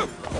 Yeah!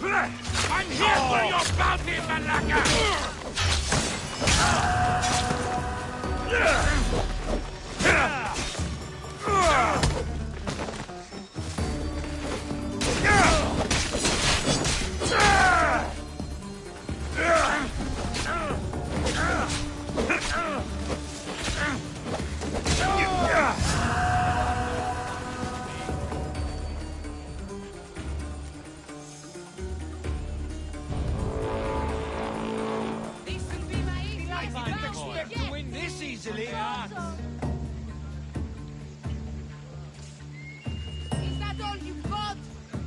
I'm here for your bounty, Malaka!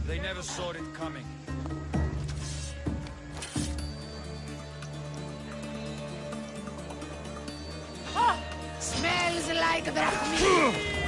They never saw it coming. Oh, smells like drachmi.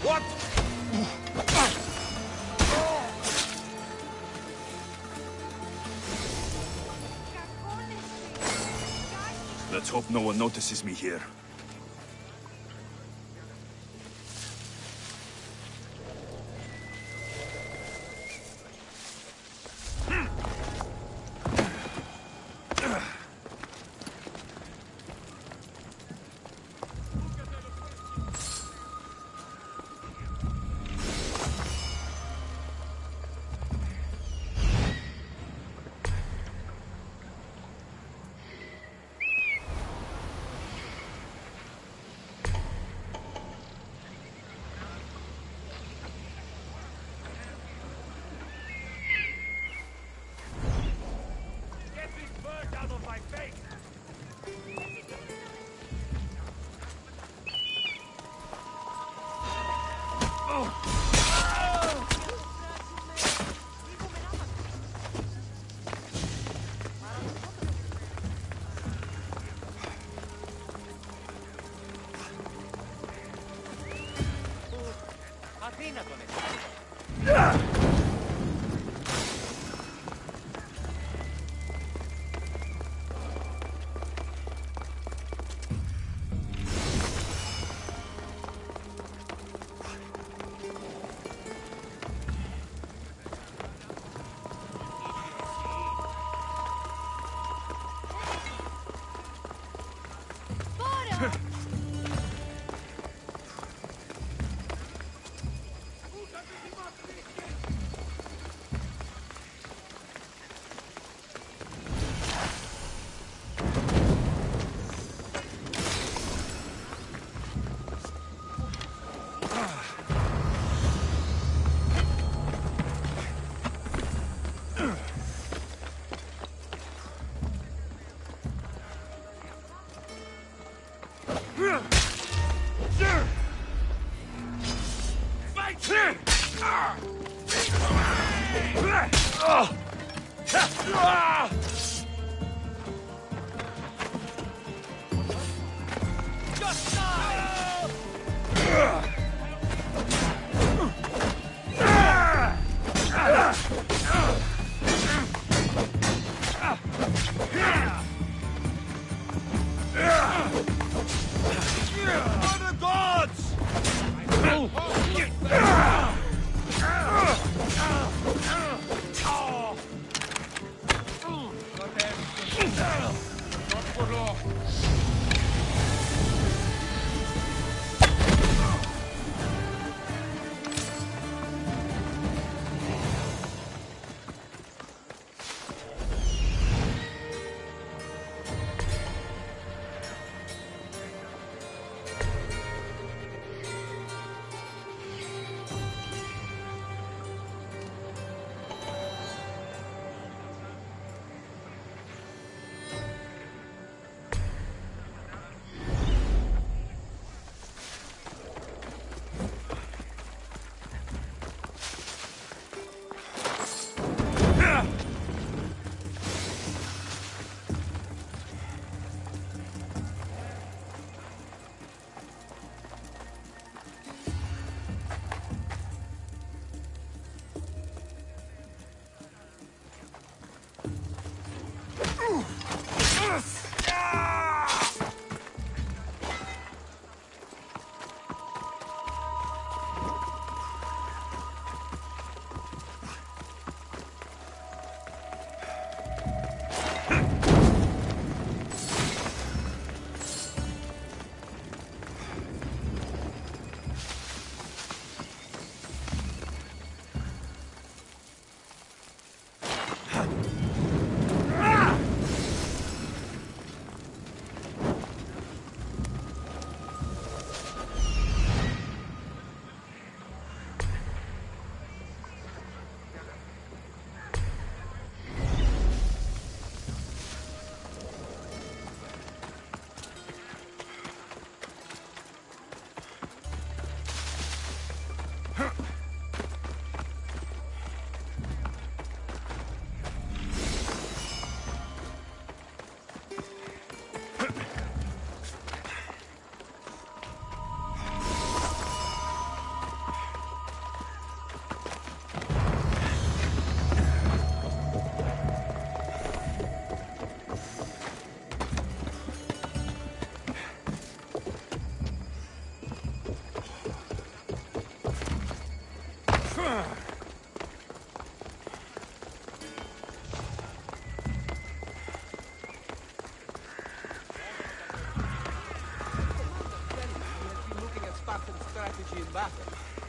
What? Let's hope no one notices me here.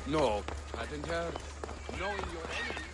No, hadn't heard. Knowing your enemy.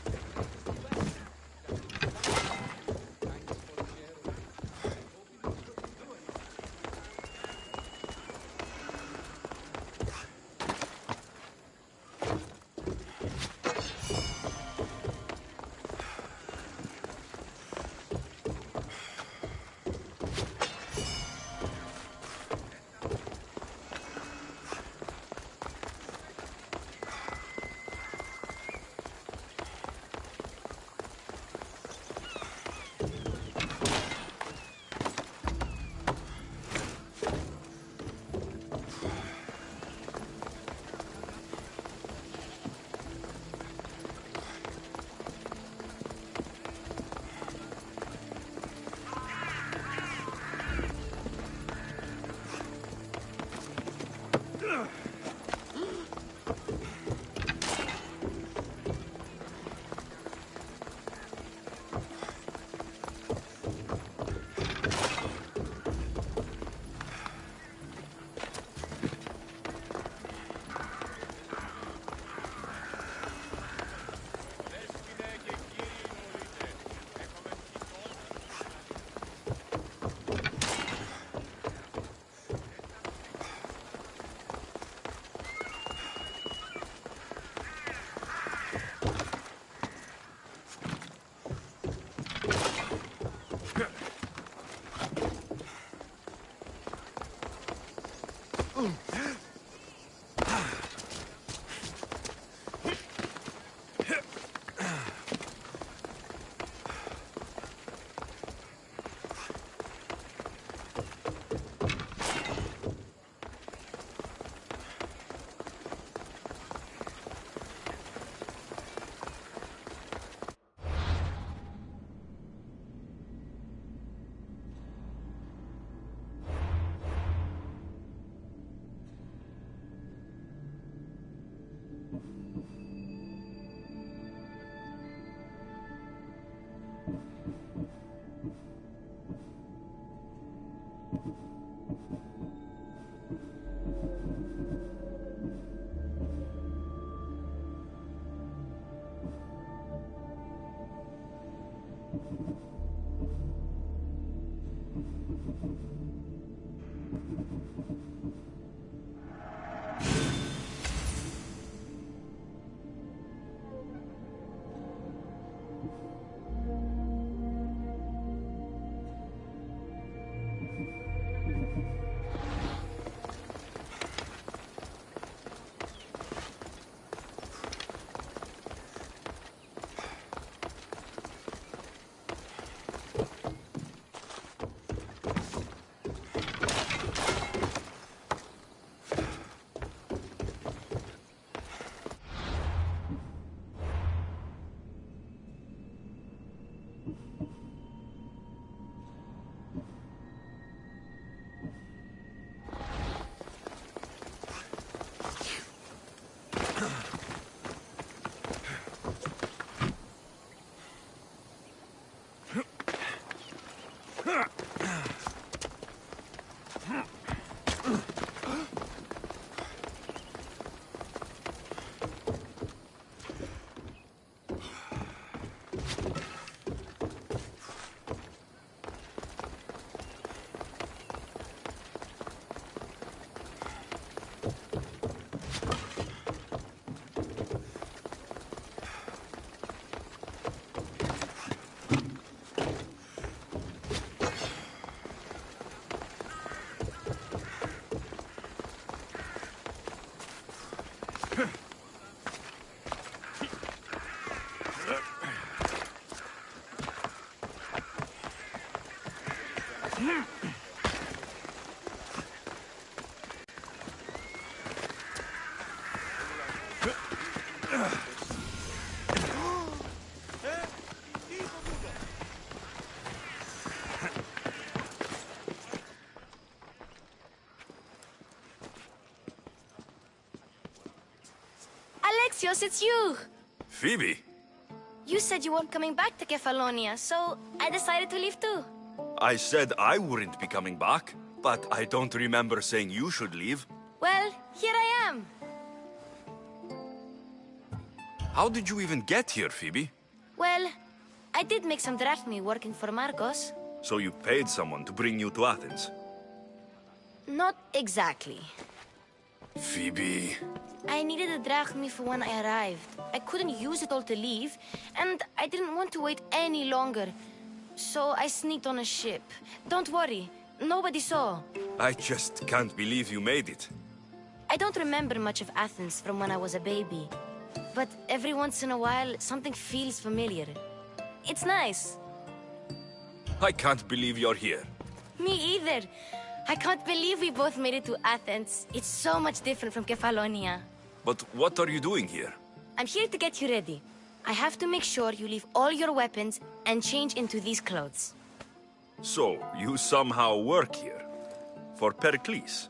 Alexios, it's you! Phoebe? You said you weren't coming back to Kefalonia, so I decided to leave too. I said I wouldn't be coming back, but I don't remember saying you should leave. Well, here I am. How did you even get here, Phoebe? Well, I did make some drachmi working for Marcos. So you paid someone to bring you to Athens? Not exactly. Phoebe... I needed a drachmi for when I arrived. I couldn't use it all to leave, and I didn't want to wait any longer. So I sneaked on a ship. Don't worry, nobody saw. I just can't believe you made it. I don't remember much of Athens from when I was a baby. But every once in a while, something feels familiar. It's nice. I can't believe you're here. Me either. I can't believe we both made it to Athens. It's so much different from Kefalonia. But what are you doing here? I'm here to get you ready. I have to make sure you leave all your weapons and change into these clothes. So, you somehow work here? For Pericles?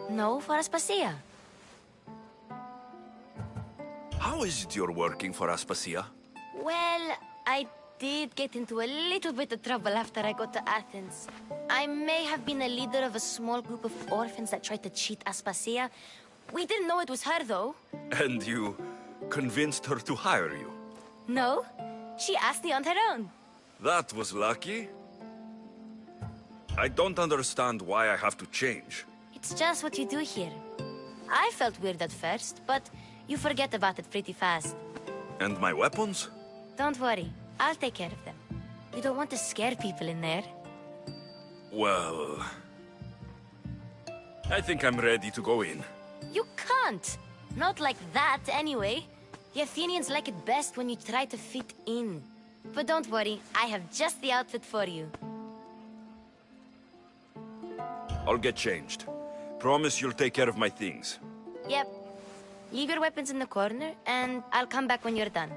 No, for Aspasia. How is it you're working for Aspasia? Well, I did get into a little bit of trouble after I got to Athens. I may have been a leader of a small group of orphans that tried to cheat Aspasia. We didn't know it was her, though. And you convinced her to hire you? No, she asked me on her own. That was lucky. I don't understand why I have to change. It's just what you do here. I felt weird at first, but you forget about it pretty fast. And my weapons? Don't worry, I'll take care of them. You don't want to scare people in there. Well... I think I'm ready to go in. You can't! Not like that, anyway. The Athenians like it best when you try to fit in. But don't worry, I have just the outfit for you. I'll get changed. Promise you'll take care of my things. Yep. Leave your weapons in the corner, and I'll come back when you're done.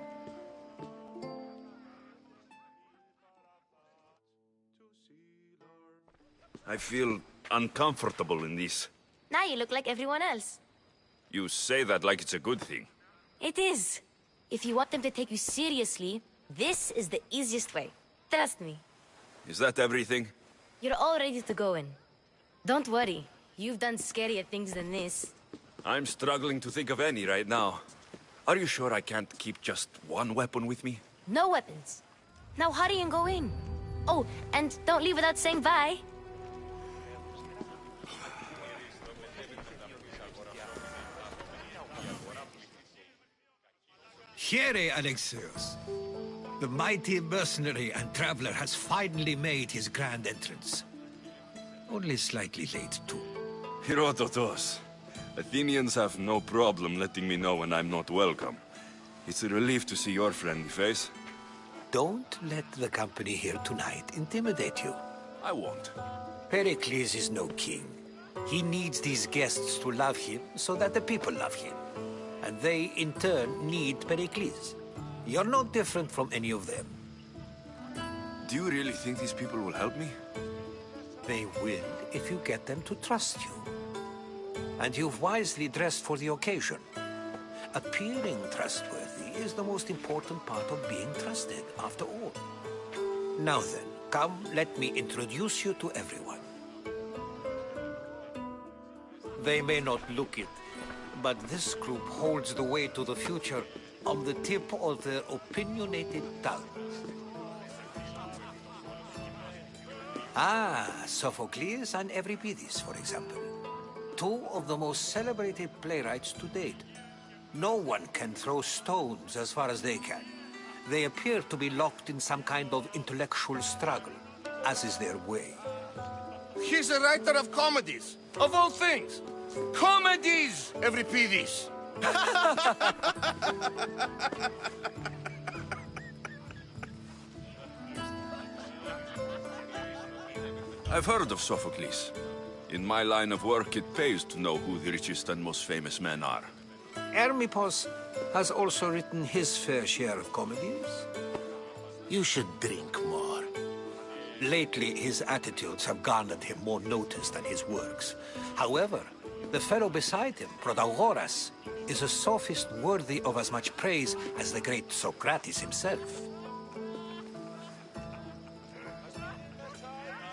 I feel uncomfortable in this. Now you look like everyone else. You say that like it's a good thing. It is. If you want them to take you seriously, this is the easiest way. Trust me. Is that everything? You're all ready to go in. Don't worry. You've done scarier things than this. I'm struggling to think of any right now. Are you sure I can't keep just one weapon with me? No weapons. Now hurry and go in. Oh, and don't leave without saying bye. Here, Alexios. The mighty mercenary and traveler has finally made his grand entrance. Only slightly late, too. Herodotos. Athenians have no problem letting me know when I'm not welcome. It's a relief to see your friendly face. Don't let the company here tonight intimidate you. I won't. Pericles is no king. He needs these guests to love him so that the people love him. And they, in turn, need Pericles. You're no different from any of them. Do you really think these people will help me? They will if you get them to trust you. And you've wisely dressed for the occasion. Appearing trustworthy is the most important part of being trusted, after all. Now then, come, let me introduce you to everyone. They may not look it, but this group holds the way to the future on the tip of their opinionated tongues. Ah, Sophocles and Euripides, for example. Two of the most celebrated playwrights to date. No one can throw stones as far as they can. They appear to be locked in some kind of intellectual struggle, as is their way. He's a writer of comedies, of all things. Comedies, Euripides. I've heard of Sophocles. In my line of work, it pays to know who the richest and most famous men are. Hermippos has also written his fair share of comedies. You should drink more. Lately, his attitudes have garnered him more notice than his works. However, the fellow beside him, Protagoras, is a sophist worthy of as much praise as the great Socrates himself.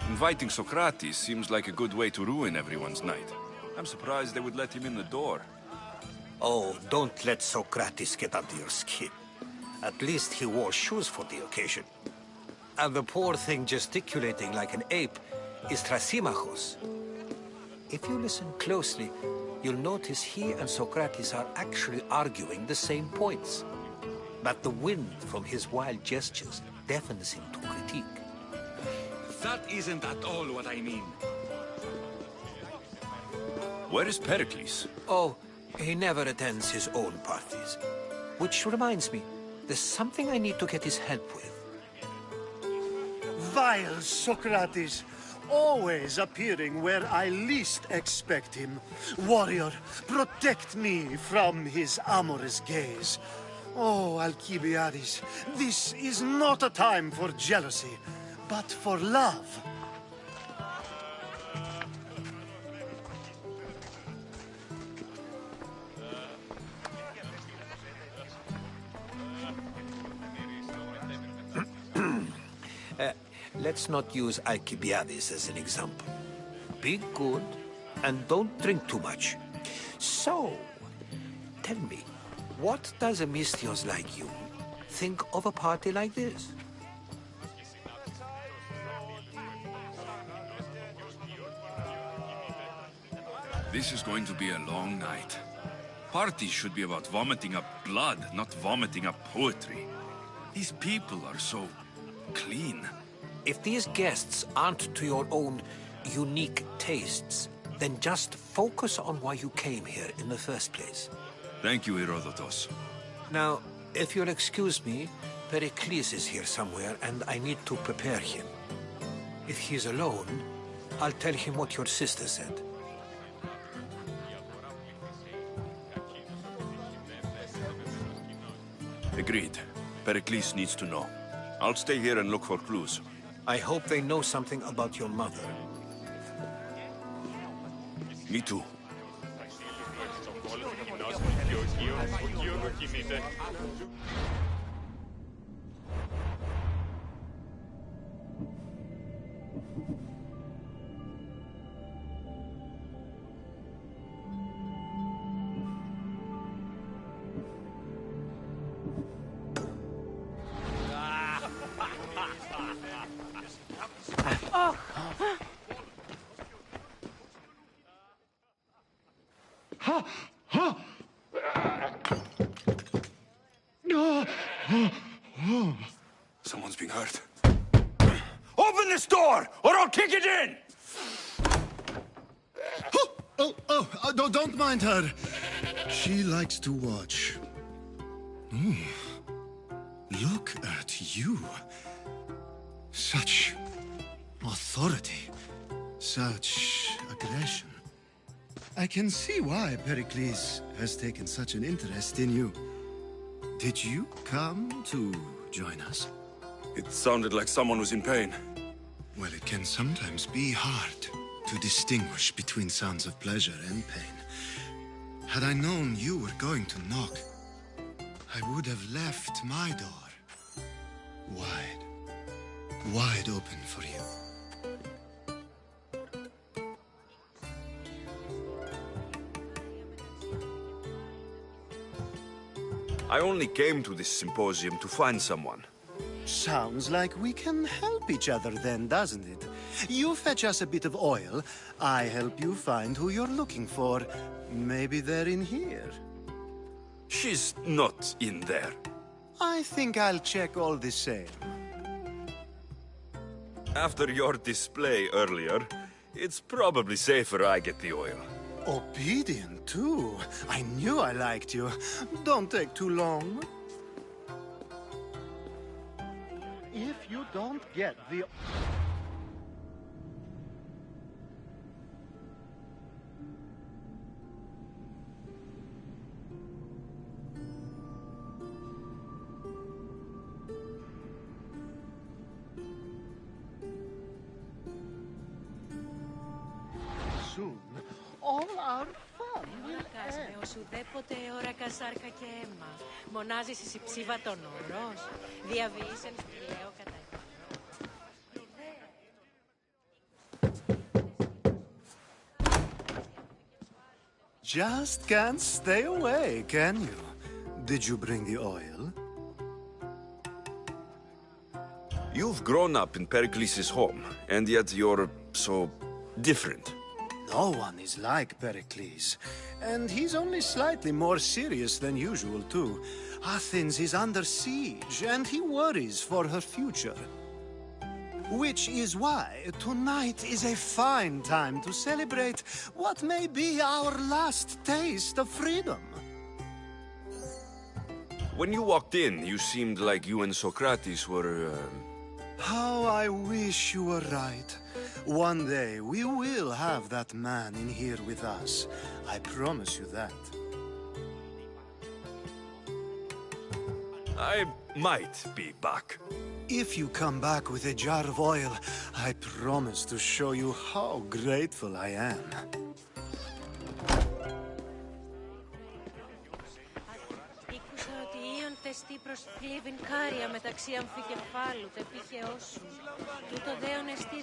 Inviting Socrates seems like a good way to ruin everyone's night. I'm surprised they would let him in the door. Oh, don't let Socrates get under your skin. At least he wore shoes for the occasion. And the poor thing gesticulating like an ape is Thrasymachos. If you listen closely, you'll notice he and Socrates are actually arguing the same points. But the wind from his wild gestures deafens him to critique. That isn't at all what I mean. Where is Pericles? Oh, he never attends his own parties. Which reminds me, there's something I need to get his help with. Vile Socrates, always appearing where I least expect him. Warrior, protect me from his amorous gaze. Oh, Alcibiades, this is not a time for jealousy, but for love. Let's not use Alcibiades as an example. Be good, and don't drink too much. So, tell me, what does a Misthios like you think of a party like this? This is going to be a long night. Parties should be about vomiting up blood, not vomiting up poetry. These people are so clean. If these guests aren't to your own unique tastes, then just focus on why you came here in the first place. Thank you, Herodotos. Now, if you'll excuse me, Pericles is here somewhere, and I need to prepare him. If he's alone, I'll tell him what your sister said. Agreed. Pericles needs to know. I'll stay here and look for clues. I hope they know something about your mother. Me too. Someone's being hurt. Open this door, or I'll kick it in! Don't mind her. She likes to watch. Look at you. Such authority. Such aggression. I can see why Pericles has taken such an interest in you. Did you come to join us? It sounded like someone was in pain. Well, it can sometimes be hard to distinguish between sounds of pleasure and pain. Had I known you were going to knock, I would have left my door wide open for you. I only came to this symposium to find someone. Sounds like we can help each other then, doesn't it? You fetch us a bit of oil, I help you find who you're looking for. Maybe they're in here. She's not in there. I think I'll check all the same. After your display earlier, it's probably safer I get the oil. Obedient, too. I knew I liked you. Don't take too long. If you don't get the... Soon, all our fun will end. Οσουδέποτε ώρα κασάρκα και αίμα. Μονάζεις εις υψίβατον όρος. Διαβείς εν σπηλαίο κατά Just can't stay away, can you? Did you bring the oil? You've grown up in Pericles' home, and yet you're so different. No one is like Pericles. And he's only slightly more serious than usual, too. Athens is under siege, and he worries for her future. Which is why tonight is a fine time to celebrate what may be our last taste of freedom. When you walked in, you seemed like you and Socrates were, How I wish you were right. One day we will have that man in here with us. I promise you that. I might be back. If you come back with a jar of oil, I promise to show you how grateful I am. Ήκουσα ότι Ιον τεστή προς πλήβην κάρια μεταξύ αμφικεφάλου τε πήχεώς σου. Τούτο δέον εστί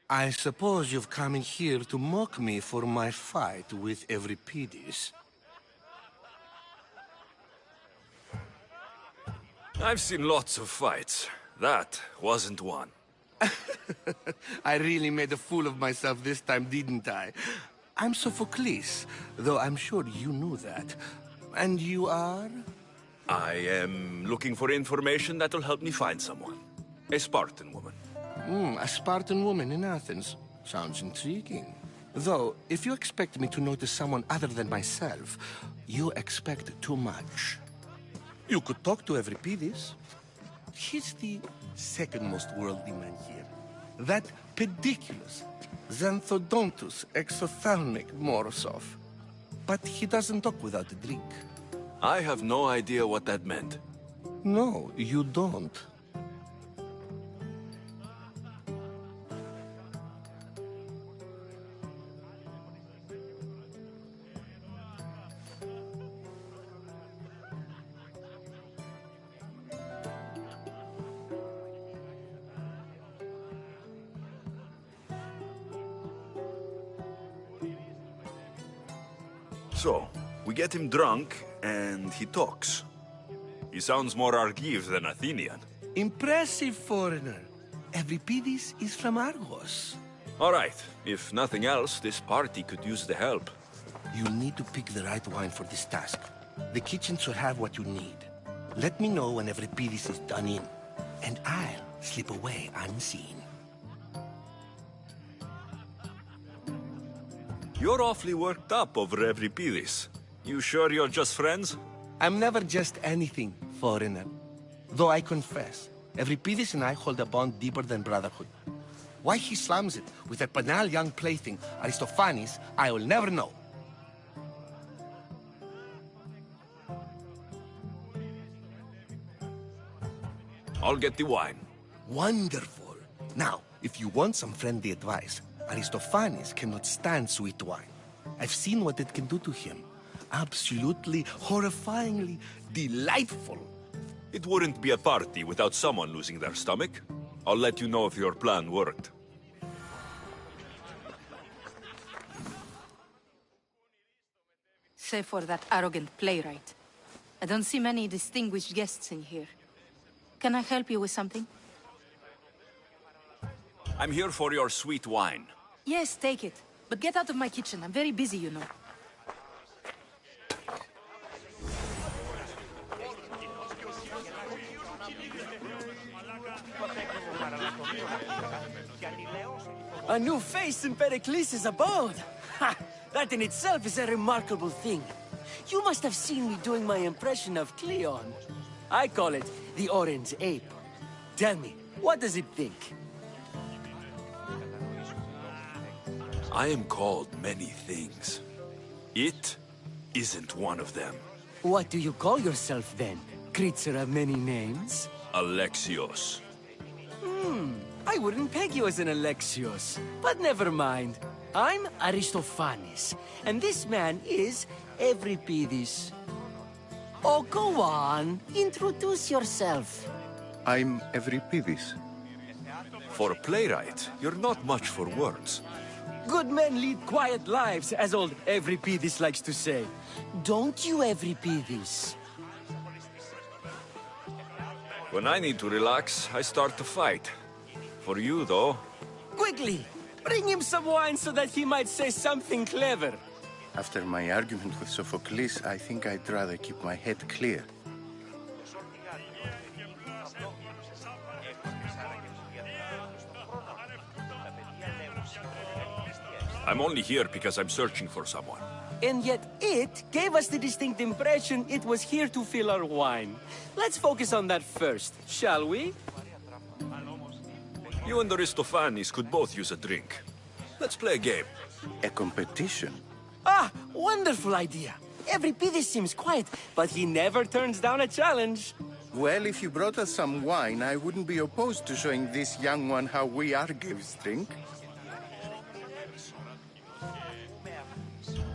I suppose you've come in here to mock me for my fight with Euripides. I've seen lots of fights. That wasn't one. I really made a fool of myself this time, didn't I? I'm Sophocles, though I'm sure you knew that. And you are? I am looking for information that'll help me find someone. A Spartan woman. A Spartan woman in Athens. Sounds intriguing. Though, if you expect me to notice someone other than myself, you expect too much. You could talk to Euripides. He's the second most worldly man here. That pediculous, Xanthodontus exophthalmic Morosov. But he doesn't talk without a drink. I have no idea what that meant. No, you don't. So, we get him drunk, and he talks. He sounds more Argive than Athenian. Impressive, foreigner. Euripides is from Argos. All right, if nothing else, this party could use the help. You need to pick the right wine for this task. The kitchen should have what you need. Let me know when Euripides is done in, and I'll slip away unseen. You're awfully worked up over Euripides. You sure you're just friends? I'm never just anything, foreigner. Though I confess, Euripides and I hold a bond deeper than brotherhood. Why he slams it with a banal young plaything, Aristophanes, I will never know. I'll get the wine. Wonderful. Now, if you want some friendly advice, Aristophanes cannot stand sweet wine. I've seen what it can do to him. Absolutely, horrifyingly delightful. It wouldn't be a party without someone losing their stomach. I'll let you know if your plan worked. Save for that arrogant playwright. I don't see many distinguished guests in here. Can I help you with something? I'm here for your sweet wine. Yes, take it. But get out of my kitchen. I'm very busy, you know. A new face in Pericles' abode! Ha! That in itself is a remarkable thing. You must have seen me doing my impression of Cleon. I call it the Orange Ape. Tell me, what does it think? I am called many things. It isn't one of them. What do you call yourself then? Creature of many names? Alexios. I wouldn't peg you as an Alexios. But never mind. I'm Aristophanes, and this man is Euripides. Oh, go on. Introduce yourself. I'm Euripides. For a playwright, you're not much for words. Good men lead quiet lives, as old Euripides likes to say. Don't you, Euripides? When I need to relax, I start to fight. For you, though... Quickly! Bring him some wine so that he might say something clever. After my argument with Sophocles, I think I'd rather keep my head clear. I'm only here because I'm searching for someone. And yet it gave us the distinct impression it was here to fill our wine. Let's focus on that first, shall we? You and Aristophanes could both use a drink. Let's play a game. A competition? Ah, wonderful idea. Euripides seems quiet, but he never turns down a challenge. Well, if you brought us some wine, I wouldn't be opposed to showing this young one how we Argives drink.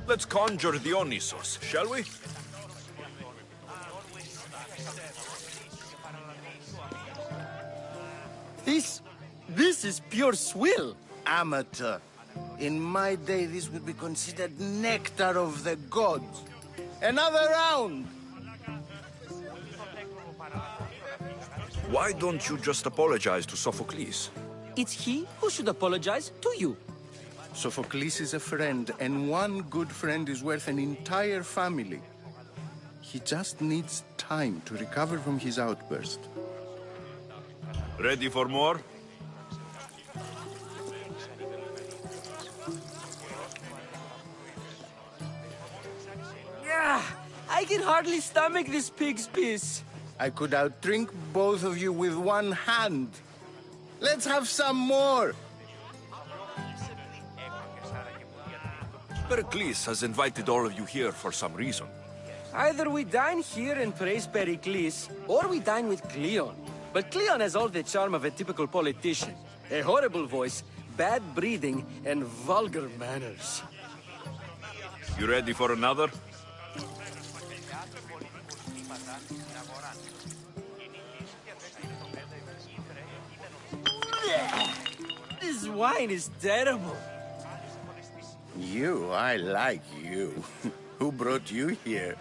Let's conjure Dionysos, shall we? This is pure swill. Amateur. In my day, this would be considered nectar of the gods. Another round! Why don't you just apologize to Sophocles? It's he who should apologize to you. Sophocles is a friend, and one good friend is worth an entire family. He just needs time to recover from his outburst. Ready for more? can hardly stomach this pig's piss. I could outdrink both of you with one hand. Let's have some more. Pericles has invited all of you here for some reason. Either we dine here and praise Pericles, or we dine with Cleon. But Cleon has all the charm of a typical politician. A horrible voice, bad breeding, and vulgar manners. You ready for another? This wine is terrible. I like you. Who brought you here?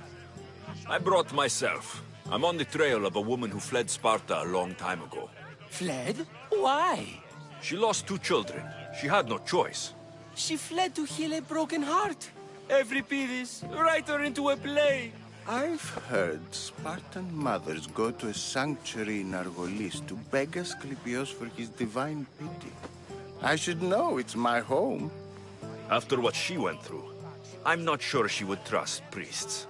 I brought myself. I'm on the trail of a woman who fled Sparta a long time ago. Fled? Why? She lost 2 children. She had no choice. She fled to heal a broken heart. Euripides, write her into a play. I've heard Spartan mothers go to a sanctuary in Argolis to beg Asclepios for his divine pity. I should know, it's my home. After what she went through, I'm not sure she would trust priests.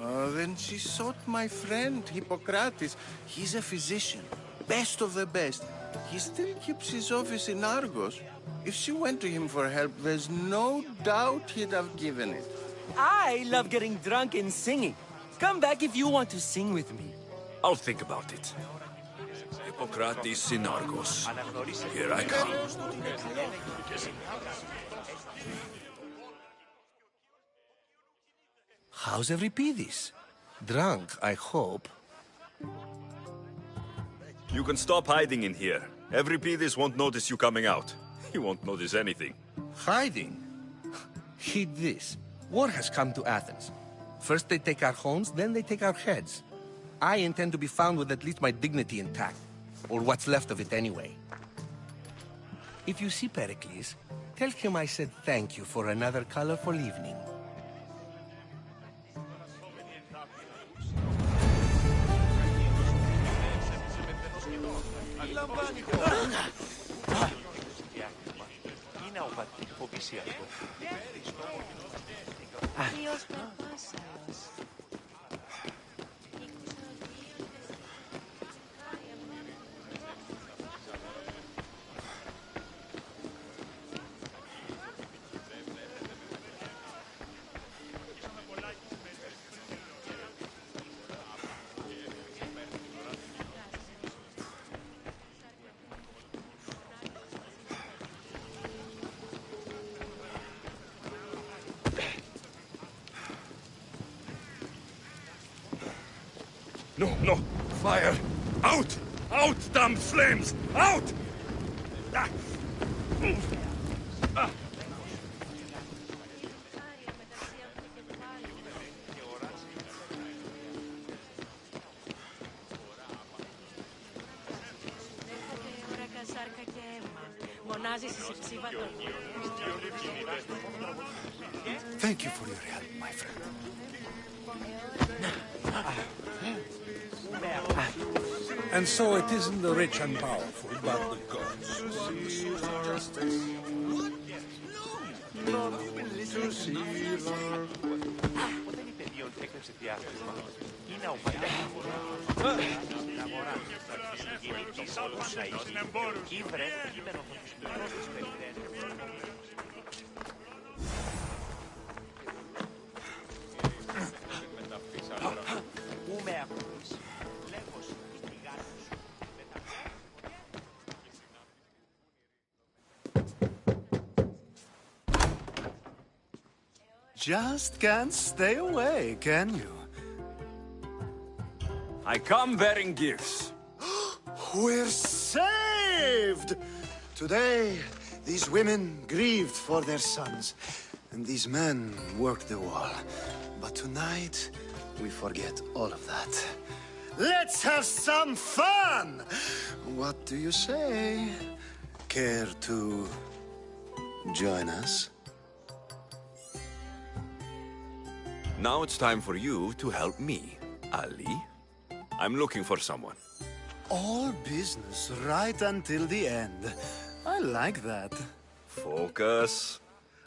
Oh, then she sought my friend, Hippocrates. He's a physician, best of the best. He still keeps his office in Argos. If she went to him for help, there's no doubt he'd have given it. I love getting drunk and singing. Come back if you want to sing with me. I'll think about it. Hippocrates in Argos. Here I come. How's Euripides? Drunk, I hope. You can stop hiding in here. Euripides won't notice you coming out. He won't notice anything. Hiding? Heed this. War has come to Athens. First they take our homes, then they take our heads. I intend to be found with at least my dignity intact. Or what's left of it anyway. If you see Pericles, tell him I said thank you for another colorful evening. No, no! Fire! Out! Out, damn flames! Out! Ah. Ah. Thank you for your help, my friend. And so it isn't the rich and powerful, but the gods. Just can't stay away, can you? I come bearing gifts. We're saved! Today, these women grieved for their sons, and these men worked the wall. But tonight, we forget all of that. Let's have some fun! What do you say? Care to join us? Now it's time for you to help me, Ali. I'm looking for someone. All business right until the end. I like that. Focus.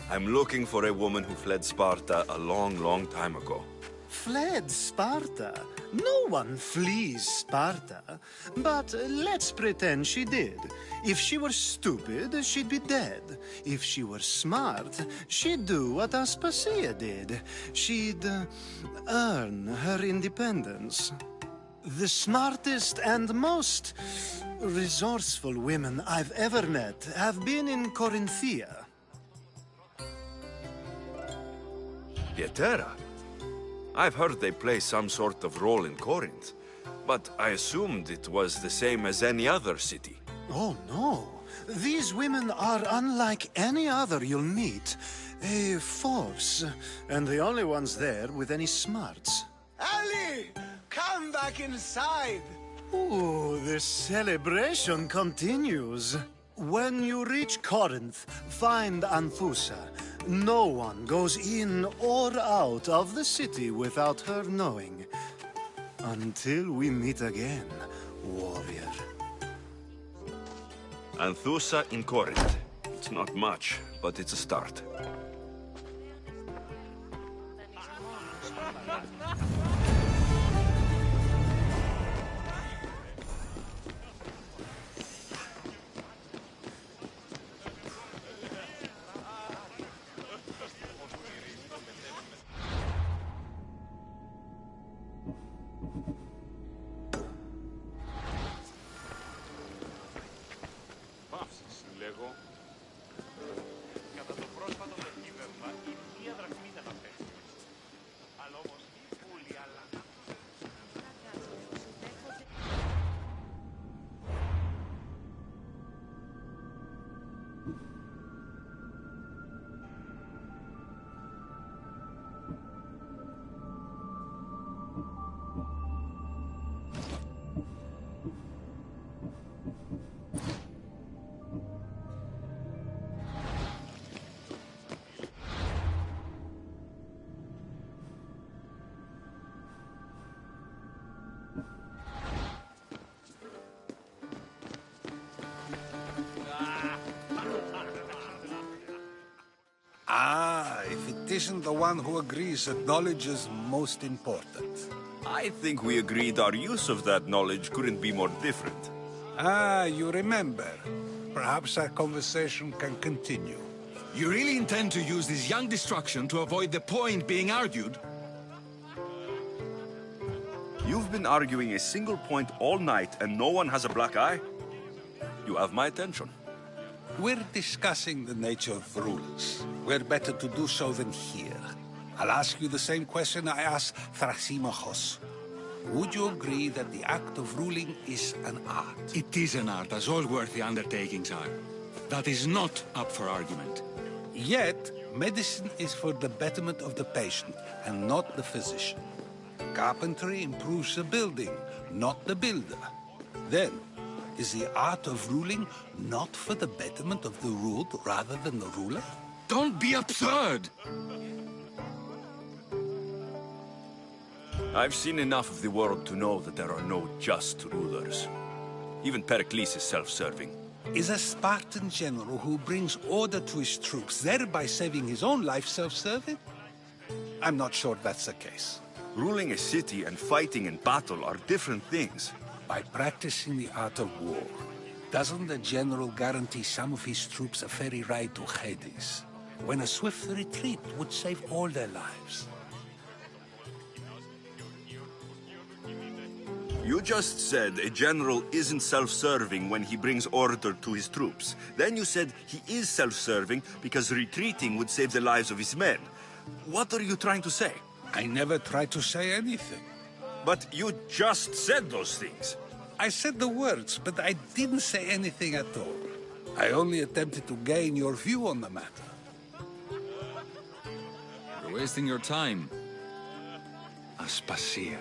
I'm looking for a woman who fled Sparta a long, long time ago. fled Sparta. No one flees Sparta. But let's pretend she did. If she were stupid, she'd be dead. If she were smart, she'd do what Aspasia did. She'd earn her independence. The smartest and most resourceful women I've ever met have been in Corinthia. Pietera? I've heard they play some sort of role in Corinth, but I assumed it was the same as any other city. Oh, no. These women are unlike any other you'll meet. A force, and the only ones there with any smarts. Ali! Come back inside! Ooh, the celebration continues. When you reach Corinth, find Anthusa. No one goes in or out of the city without her knowing. Until we meet again, warrior. Anthusa in Corinth. It's not much, but it's a start. Ah, if it isn't the one who agrees that knowledge is most important. I think we agreed our use of that knowledge couldn't be more different. Ah, you remember. Perhaps our conversation can continue. You really intend to use this young destruction to avoid the point being argued? You've been arguing a single point all night and no one has a black eye? You have my attention. We're discussing the nature of rules. Where better to do so than here? I'll ask you the same question I asked Thrasymachos. Would you agree that the act of ruling is an art? It is an art, as all worthy undertakings are. That is not up for argument. Yet, medicine is for the betterment of the patient, and not the physician. Carpentry improves the building, not the builder. Then, is the art of ruling not for the betterment of the ruled rather than the ruler? Don't be absurd! I've seen enough of the world to know that there are no just rulers. Even Pericles is self-serving. Is a Spartan general who brings order to his troops, thereby saving his own life, self-serving? I'm not sure that's the case. Ruling a city and fighting in battle are different things. By practicing the art of war, doesn't the general guarantee some of his troops a ferry ride to Hades, when a swift retreat would save all their lives? You just said a general isn't self-serving when he brings order to his troops. Then you said he is self-serving because retreating would save the lives of his men. What are you trying to say? I never tried to say anything. But you just said those things. I said the words, but I didn't say anything at all. I only attempted to gain your view on the matter. You're wasting your time. Aspasia.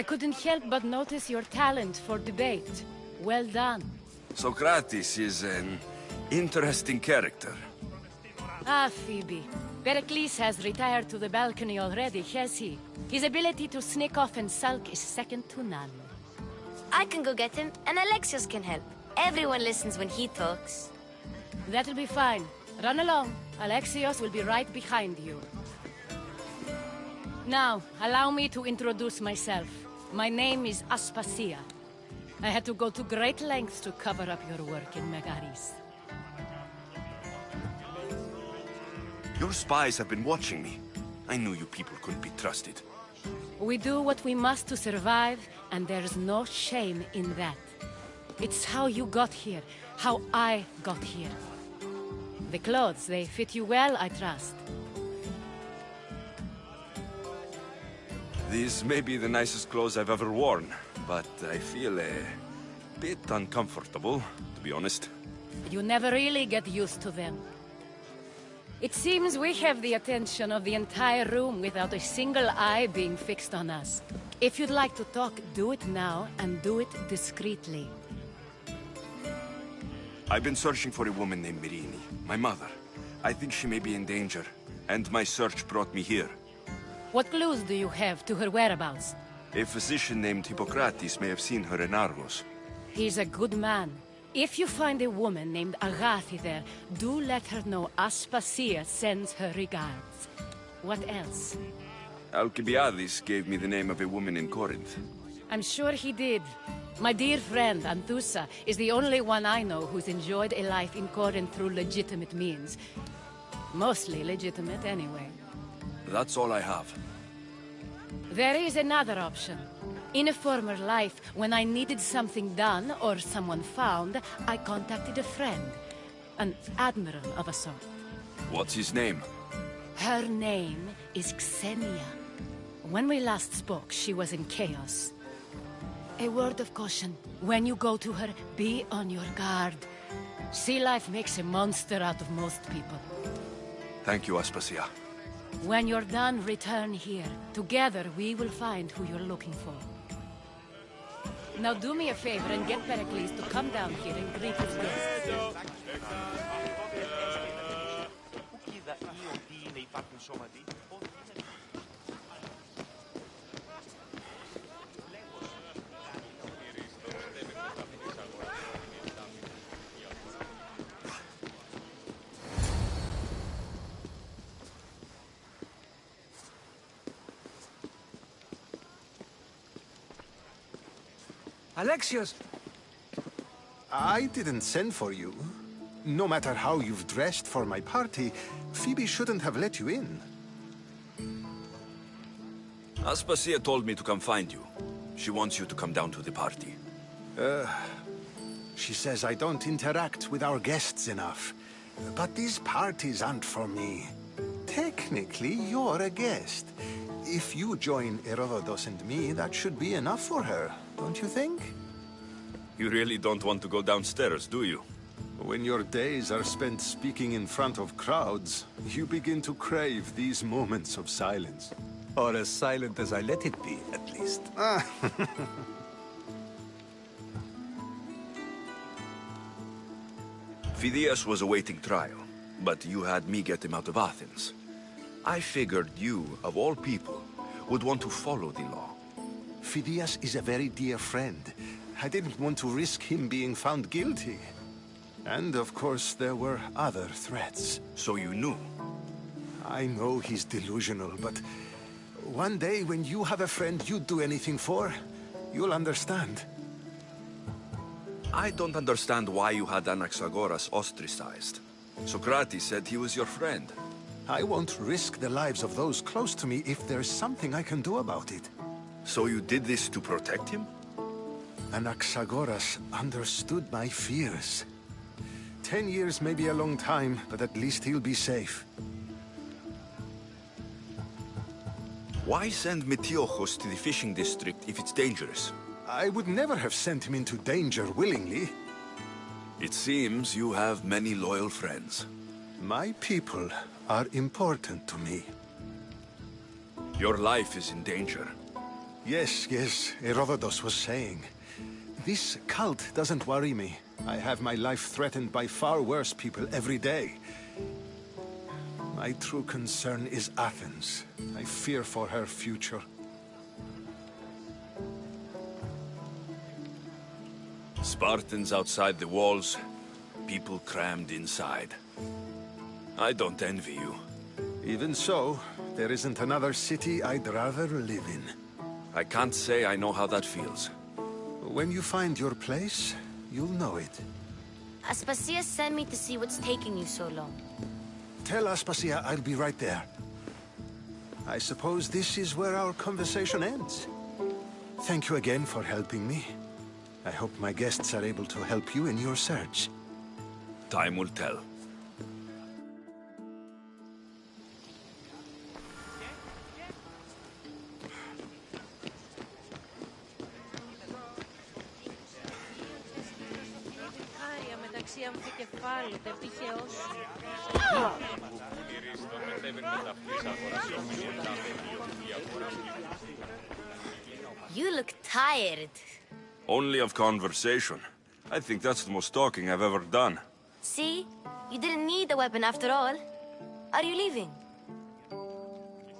I couldn't help but notice your talent for debate. Well done. Socrates is an interesting character. Ah, Phoebe. Pericles has retired to the balcony already, has he? His ability to sneak off and sulk is second to none. I can go get him, and Alexios can help. Everyone listens when he talks. That'll be fine. Run along. Alexios will be right behind you. Now, allow me to introduce myself. My name is Aspasia. I had to go to great lengths to cover up your work in Megaris. Your spies have been watching me. I knew you people couldn't be trusted. We do what we must to survive, and there's no shame in that. It's how you got here, how I got here. The clothes, they fit you well, I trust. These may be the nicest clothes I've ever worn, but I feel a bit uncomfortable, to be honest. You never really get used to them. It seems we have the attention of the entire room without a single eye being fixed on us. If you'd like to talk, do it now, and do it discreetly. I've been searching for a woman named Mirini, my mother. I think she may be in danger, and my search brought me here. What clues do you have to her whereabouts? A physician named Hippocrates may have seen her in Argos. He's a good man. If you find a woman named Agathi there, do let her know Aspasia sends her regards. What else? Alcibiades gave me the name of a woman in Corinth. I'm sure he did. My dear friend, Anthusa, is the only one I know who's enjoyed a life in Corinth through legitimate means. Mostly legitimate, anyway. That's all I have. There is another option. In a former life, when I needed something done or someone found, I contacted a friend. An admiral of a sort. What's his name? Her name is Xenia. When we last spoke, she was in chaos. A word of caution. When you go to her, be on your guard. Sea life makes a monster out of most people. Thank you, Aspasia. When you're done, return here. Together, we will find who you're looking for. Now do me a favor and get Pericles to come down here and greet his guests. Alexios! I didn't send for you. No matter how you've dressed for my party, Phoebe shouldn't have let you in. Aspasia told me to come find you. She wants you to come down to the party. She says I don't interact with our guests enough. But these parties aren't for me. Technically, you're a guest. If you join Herodotus and me, that should be enough for her, don't you think? You really don't want to go downstairs, do you? When your days are spent speaking in front of crowds, you begin to crave these moments of silence. Or as silent as I let it be, at least. Phidias was awaiting trial, but you had me get him out of Athens. I figured you, of all people, would want to follow the law. Phidias is a very dear friend. I didn't want to risk him being found guilty. And of course, there were other threats. So you knew? I know he's delusional, but one day when you have a friend you'd do anything for, you'll understand. I don't understand why you had Anaxagoras ostracized. Socrates said he was your friend. I won't risk the lives of those close to me if there's something I can do about it. So you did this to protect him? Anaxagoras understood my fears. 10 years may be a long time, but at least he'll be safe. Why send Metiochos to the fishing district if it's dangerous? I would never have sent him into danger willingly. It seems you have many loyal friends. My people are important to me. Your life is in danger. Yes, Herodotus was saying. This cult doesn't worry me. I have my life threatened by far worse people every day. My true concern is Athens. I fear for her future. Spartans outside the walls, people crammed inside. I don't envy you. Even so, there isn't another city I'd rather live in. I can't say I know how that feels. When you find your place, you'll know it. Aspasia sent me to see what's taking you so long. Tell Aspasia I'll be right there. I suppose this is where our conversation ends. Thank you again for helping me. I hope my guests are able to help you in your search. Time will tell. You look tired. Only of conversation. I think that's the most talking I've ever done. See? You didn't need a weapon after all. Are you leaving?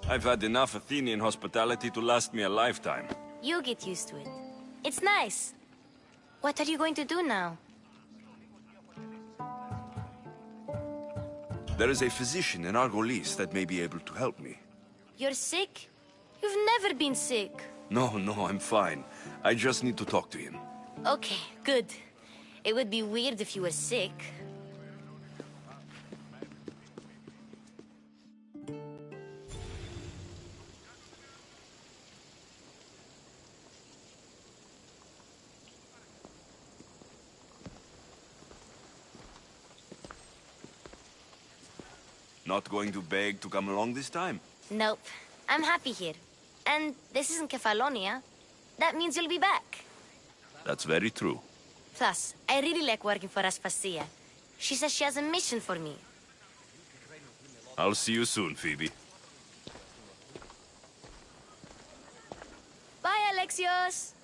I've had enough Athenian hospitality to last me a lifetime. You'll get used to it. It's nice. What are you going to do now? There is a physician in Argolis that may be able to help me. You're sick? You've never been sick. No, I'm fine. I just need to talk to him. Okay, good. It would be weird if you were sick. Not going to beg to come along this time? Nope. I'm happy here. And this isn't Kefalonia. That means you'll be back. That's very true. Plus, I really like working for Aspasia. She says she has a mission for me. I'll see you soon, Phoebe. Bye, Alexios!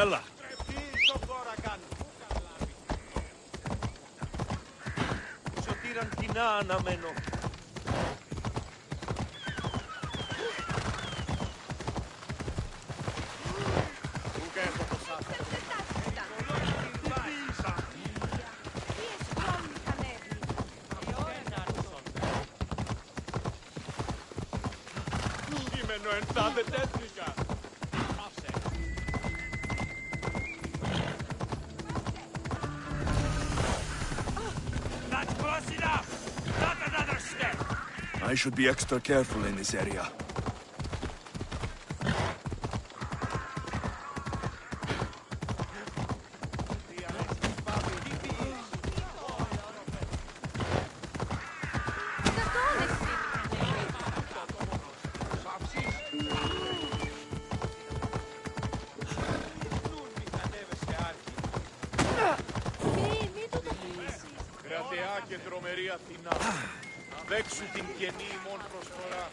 Ella! Σωτήραν κοινά αναμένω. Κείμενο ενθάδε τέθνικα. I should be extra careful in this area. τρομερή Αθηνά. Δέξου την καινή ημών προσφορά.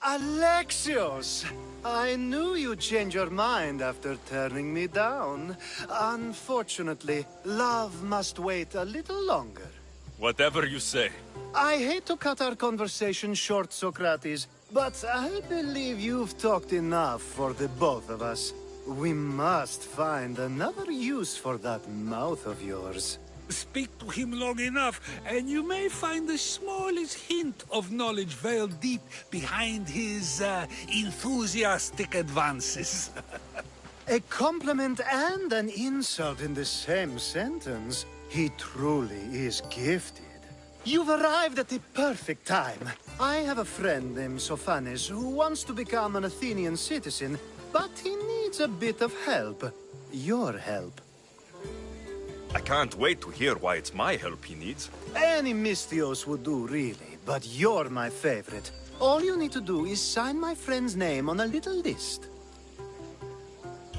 Alexios! I knew you'd change your mind after turning me down. Unfortunately, love must wait a little longer. Whatever you say. I hate to cut our conversation short, Socrates, but I believe you've talked enough for the both of us. We must find another use for that mouth of yours. Speak to him long enough, and you may find the smallest hint of knowledge veiled deep behind his enthusiastic advances. A compliment and an insult in the same sentence. He truly is gifted. You've arrived at the perfect time. I have a friend named Sophanes who wants to become an Athenian citizen, but he needs a bit of help. Your help. I can't wait to hear why it's my help he needs. Any Misthios would do, really, but you're my favorite. All you need to do is sign my friend's name on a little list.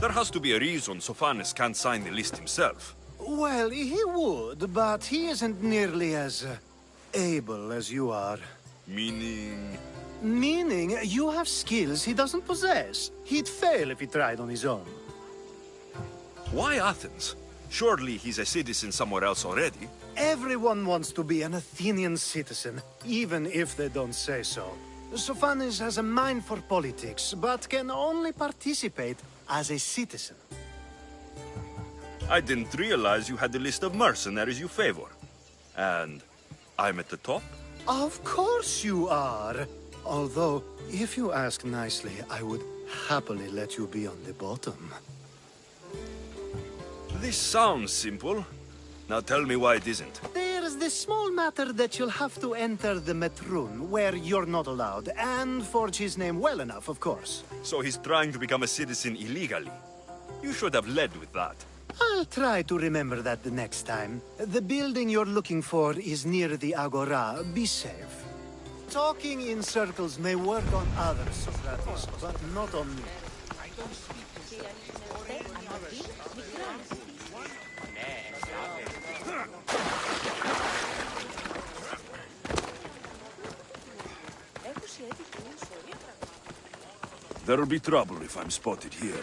There has to be a reason Sophanes can't sign the list himself. Well, he would, but he isn't nearly as able as you are. Meaning? Meaning you have skills he doesn't possess. He'd fail if he tried on his own. Why Athens? Surely he's a citizen somewhere else already. Everyone wants to be an Athenian citizen, even if they don't say so. Sophanes has a mind for politics, but can only participate as a citizen. I didn't realize you had a list of mercenaries you favor. And I'm at the top? Of course you are. Although, if you ask nicely, I would happily let you be on the bottom. This sounds simple. Now tell me why it isn't. There's the small matter that you'll have to enter the Metroon, where you're not allowed, and forge his name well enough, of course. So he's trying to become a citizen illegally. You should have led with that. I'll try to remember that the next time. The building you're looking for is near the Agora. Be safe. Talking in circles may work on others, Socrates, but not on me. I don't speak There'll be trouble if I'm spotted here.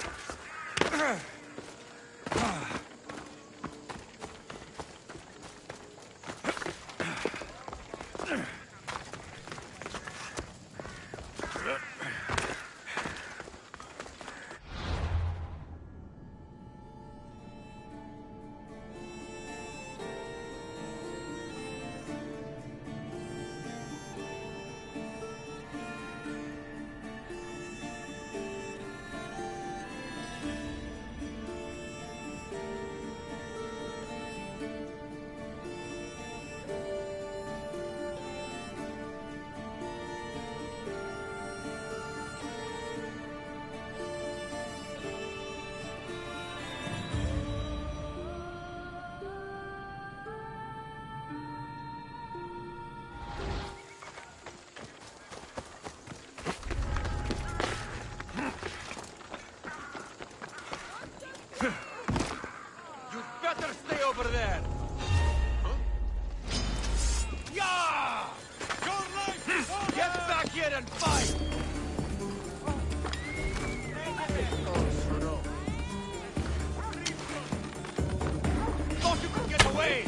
Over there! Yeah! Get back here and fight! Thought you could get away!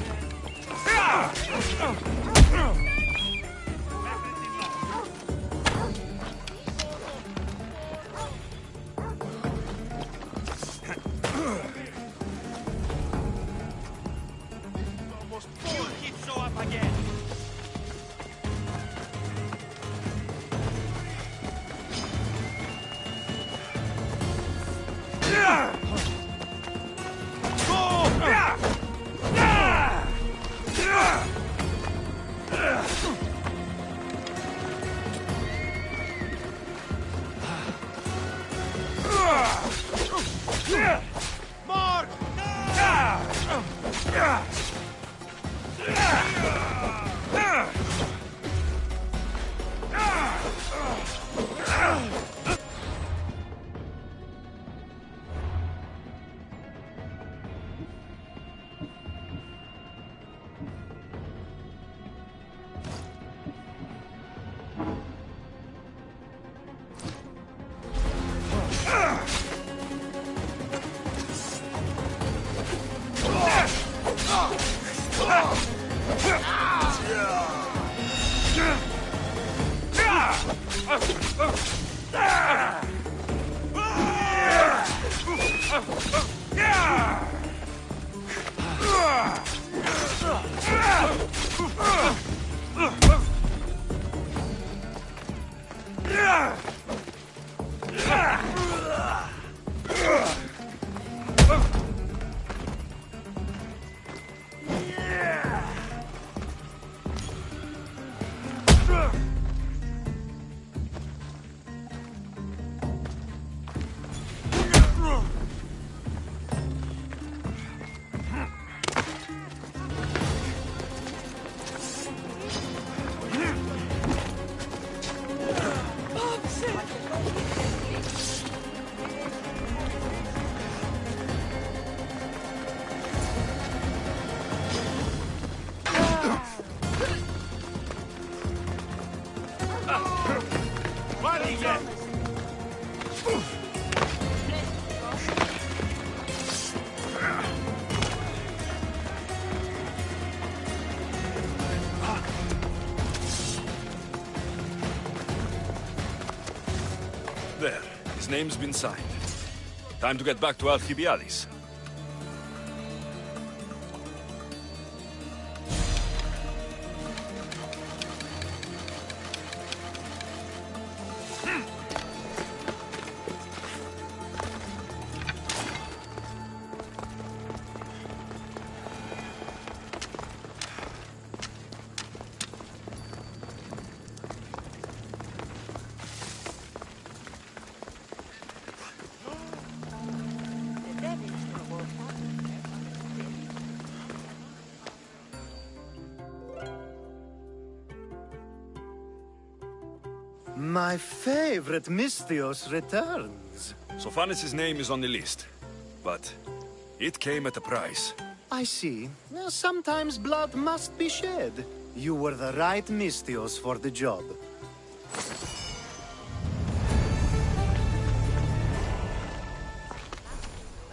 Mark! There. His name's been signed. Time to get back to Alcibiades. My favorite Misthios returns. Sophanis' name is on the list, but it came at a price. I see. Well, sometimes blood must be shed. You were the right Misthios for the job.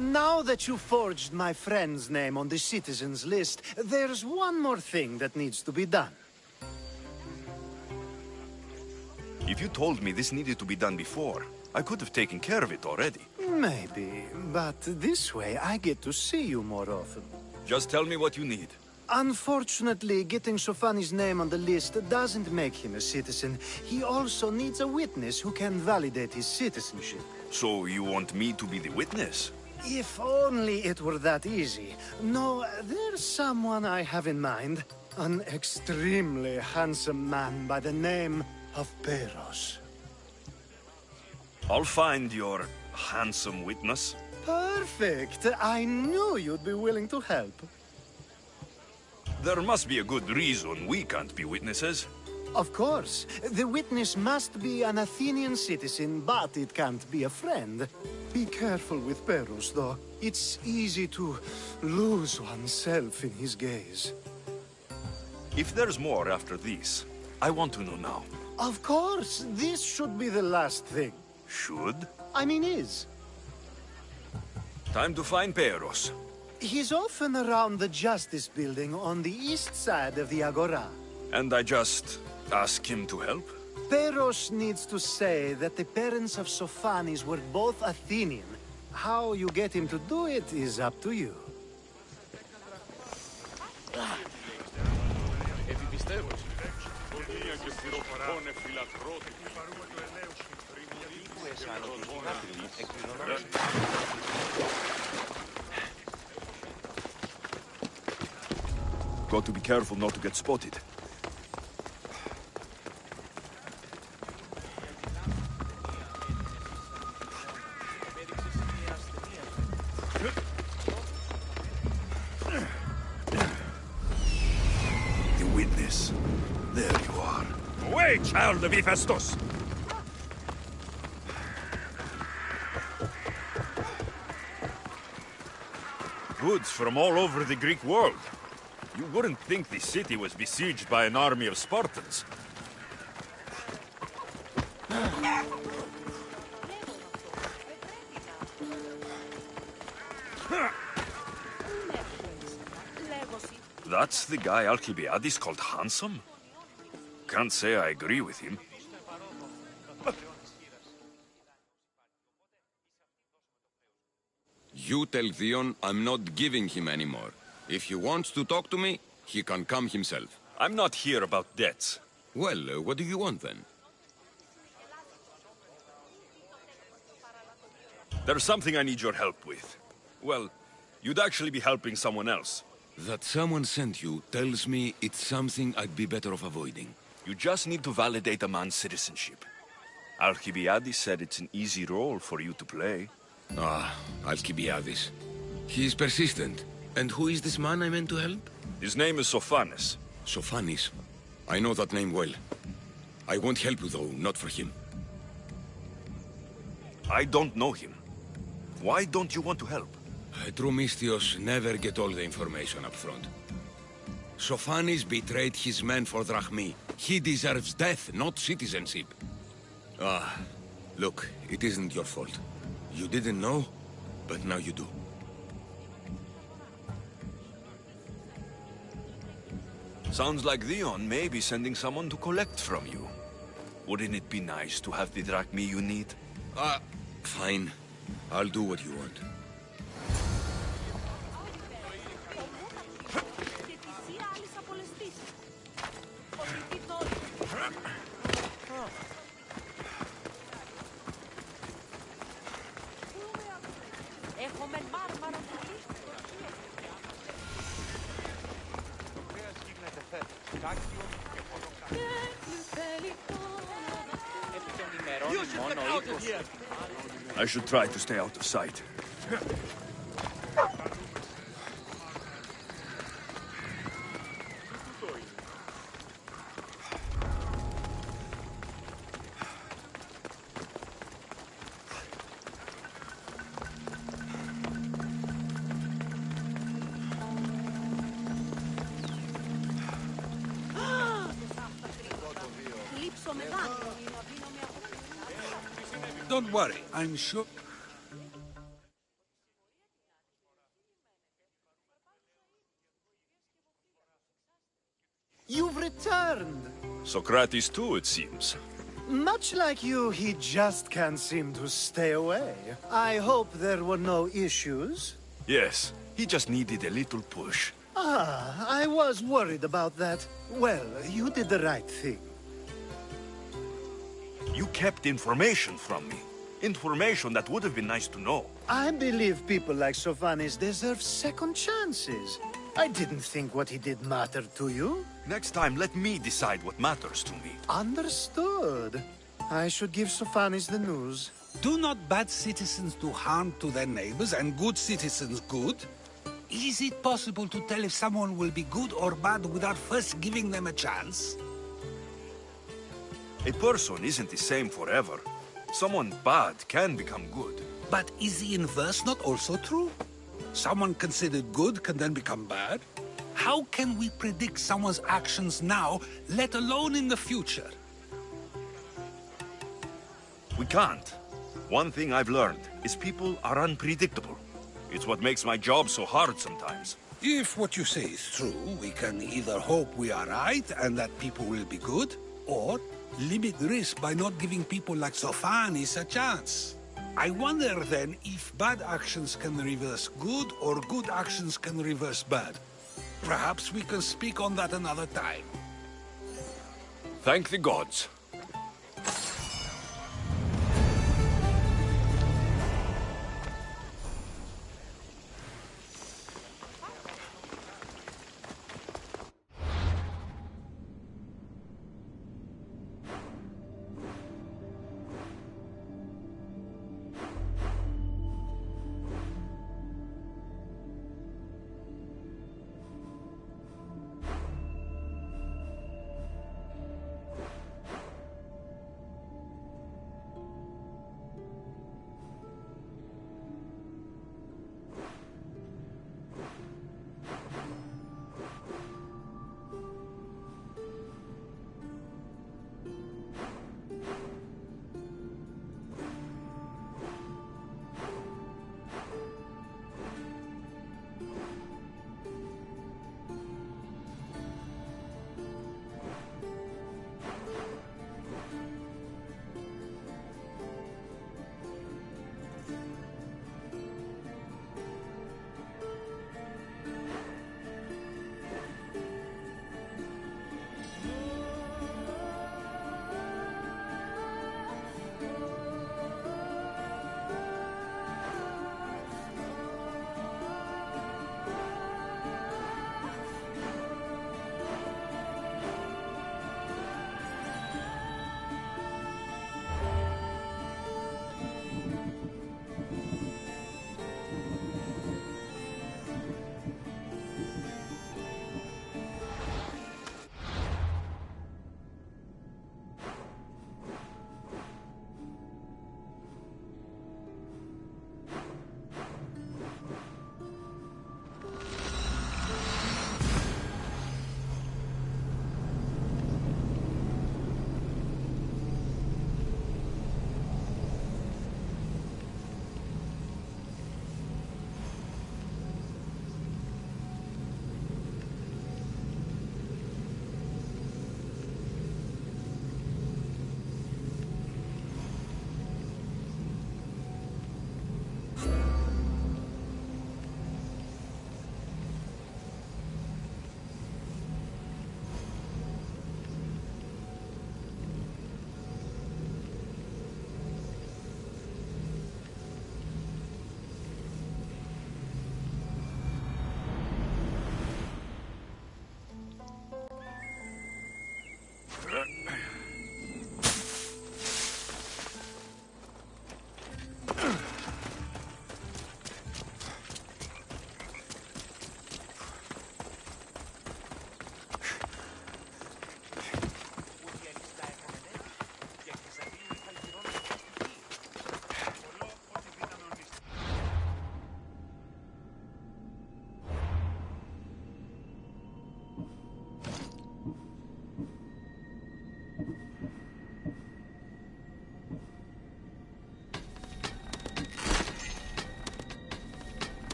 Now that you forged my friend's name on the citizens list, there's one more thing that needs to be done. If you told me this needed to be done before, I could have taken care of it already. Maybe, but this way I get to see you more often. Just tell me what you need. Unfortunately, getting Sofani's name on the list doesn't make him a citizen. He also needs a witness who can validate his citizenship. So you want me to be the witness? If only it were that easy. No, there's someone I have in mind. An extremely handsome man by the name of Peros. I'll find your handsome witness. Perfect. I knew you'd be willing to help. There must be a good reason we can't be witnesses. Of course. The witness must be an Athenian citizen, but it can't be a friend. Be careful with Peros, though. It's easy to lose oneself in his gaze. If there's more after this, I want to know now. Of course. This should be the last thing. Should? I mean is. Time to find Peros. He's often around the Justice Building on the east side of the Agora. And I just ask him to help? Peros needs to say that the parents of Sophanis were both Athenian. How you get him to do it is up to you. Got to be careful not to get spotted. way, child of Hephaestus! Goods from all over the Greek world. You wouldn't think the city was besieged by an army of Spartans. That's the guy Alcibiades called handsome? Can't say I agree with him. You tell Theon I'm not giving him anymore. If he wants to talk to me, he can come himself. I'm not here about debts. Well, what do you want then? There's something I need your help with. Well, you'd actually be helping someone else. That someone sent you tells me it's something I'd be better off avoiding. You just need to validate a man's citizenship. Alcibiades said it's an easy role for you to play. Ah, Alcibiades. He's persistent. And who is this man I meant to help? His name is Sophanes. Sophanes? I know that name well. I won't help you, though, not for him. I don't know him. Why don't you want to help? True Mystios never get all the information up front. Sophanes betrayed his men for Drachmi. He deserves death, not citizenship. Ah, look, it isn't your fault. You didn't know, but now you do. Sounds like Theon may be sending someone to collect from you. Wouldn't it be nice to have the drachmi you need? Fine. I'll do what you want. I should try to stay out of sight. Don't worry, I'm sure... You've returned. Socrates too, it seems. Much like you, he just can't seem to stay away. I hope there were no issues. Yes, he just needed a little push. Ah, I was worried about that. Well, you did the right thing. You kept information from me. Information that would have been nice to know. I believe people like Sophanes deserve second chances. I didn't think what he did mattered to you. Next time, let me decide what matters to me. Understood. I should give Sophanes the news. Do not bad citizens do harm to their neighbors and good citizens good? Is it possible to tell if someone will be good or bad without first giving them a chance? A person isn't the same forever. Someone bad can become good. But is the inverse not also true? Someone considered good can then become bad? How can we predict someone's actions now, let alone in the future? We can't. One thing I've learned is people are unpredictable. It's what makes my job so hard sometimes. If what you say is true, we can either hope we are right and that people will be good, or limit risk by not giving people like Sophanes a chance. I wonder then if bad actions can reverse good or good actions can reverse bad. Perhaps we can speak on that another time. Thank the gods.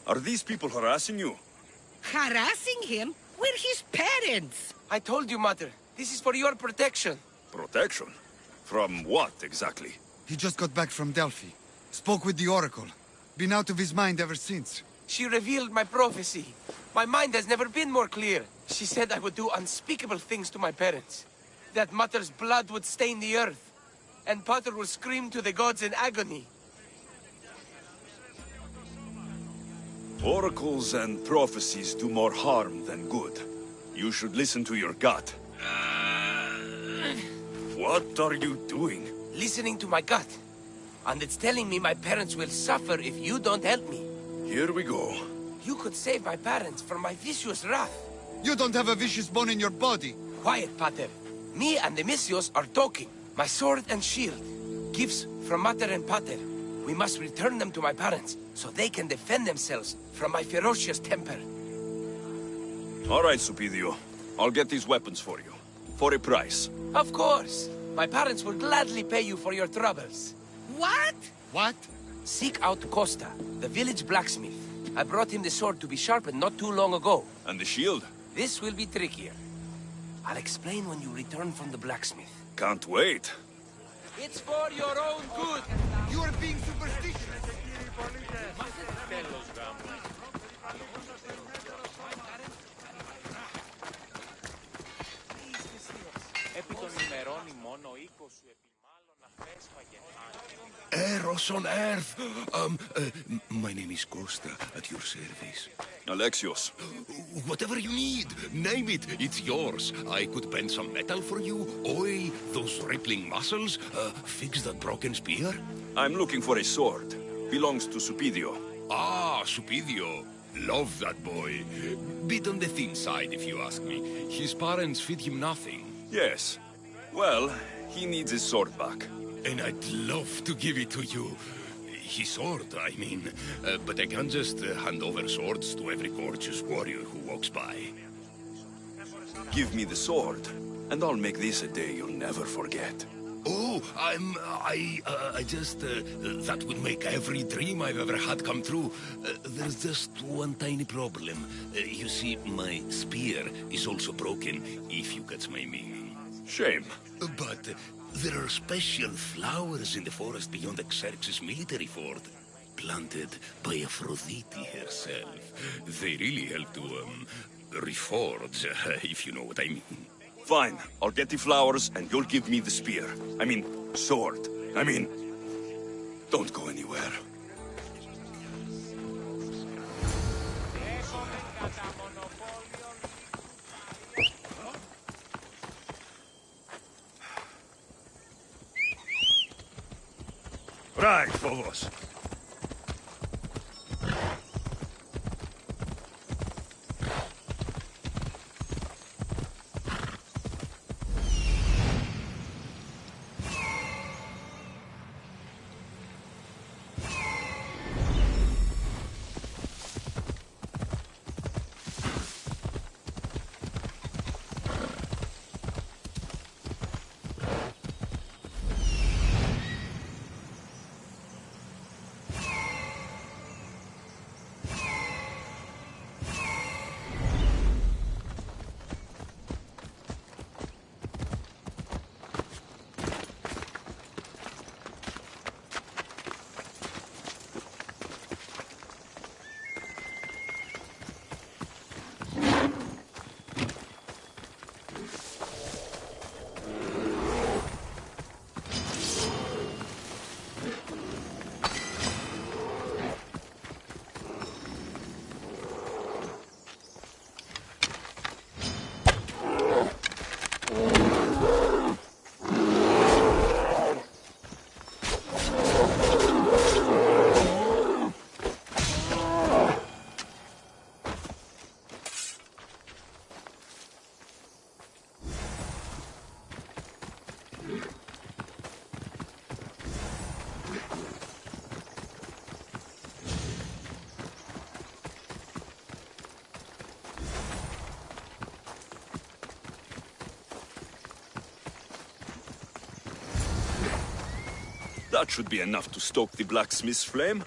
Are these people harassing you? Harassing him? We're his parents! I told you, Mother. This is for your protection. Protection? From what, exactly? He just got back from Delphi. Spoke with the Oracle. Been out of his mind ever since. She revealed my prophecy. My mind has never been more clear. She said I would do unspeakable things to my parents. That Mother's blood would stain the earth. And Pater will scream to the gods in agony. Oracles and prophecies do more harm than good. You should listen to your gut. What are you doing? Listening to my gut. And it's telling me my parents will suffer if you don't help me. Here we go. You could save my parents from my vicious wrath. You don't have a vicious bone in your body. Quiet, Pater. Me and the Messios are talking. My sword and shield. Gifts from Mater and Pater. We must return them to my parents, so they can defend themselves from my ferocious temper. All right, Supidio. I'll get these weapons for you. For a price. Of course. My parents will gladly pay you for your troubles. What? What? Seek out Costa, the village blacksmith. I brought him the sword to be sharpened not too long ago. And the shield? This will be trickier. I'll explain when you return from the blacksmith. Can't wait. It's for your own good. You are being superstitious. Επί των ημερών ημών ο οίκος σου επιμάλλον αφέσπαγε. Eros on Earth! My name is Costa, at your service. Alexios. Whatever you need, name it, it's yours. I could bend some metal for you, oil those rippling muscles, fix that broken spear. I'm looking for a sword. Belongs to Supidio. Ah, Supidio. Love that boy. Bit on the thin side, if you ask me. His parents feed him nothing. Yes. Well, he needs his sword back. And I'd love to give it to you. His sword, I mean. But I can't just hand over swords to every gorgeous warrior who walks by. Give me the sword, and I'll make this a day you'll never forget. Oh, that would make every dream I've ever had come true. There's just one tiny problem. You see, my spear is also broken, if you catch my meaning. Shame. But there are special flowers in the forest beyond Xerxes' military fort, planted by Aphrodite herself. They really help to, reforge, if you know what I mean. Fine, I'll get the flowers and you'll give me the spear. I mean, sword. Don't go anywhere. Right, Phobos. That should be enough to stoke the blacksmith's flame.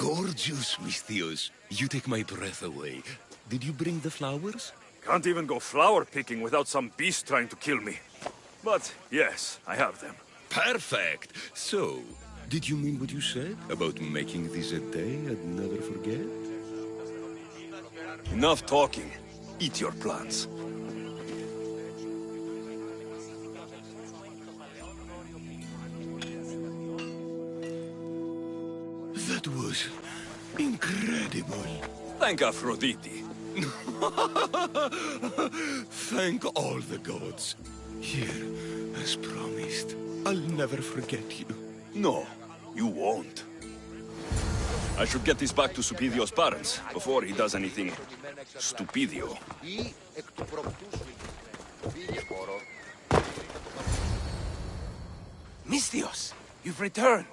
Gorgeous, Misthios. You take my breath away. Did you bring the flowers? Can't even go flower picking without some beast trying to kill me. But yes, I have them. Perfect. So, did you mean what you said about making this a day I'd never forget? Enough talking. Eat your plants. That was incredible. Thank Aphrodite. Thank all the gods. Here, as promised, I'll never forget you. No, you won't. I should get this back to Supidio's parents before he does anything stupidio. Misthios, you've returned.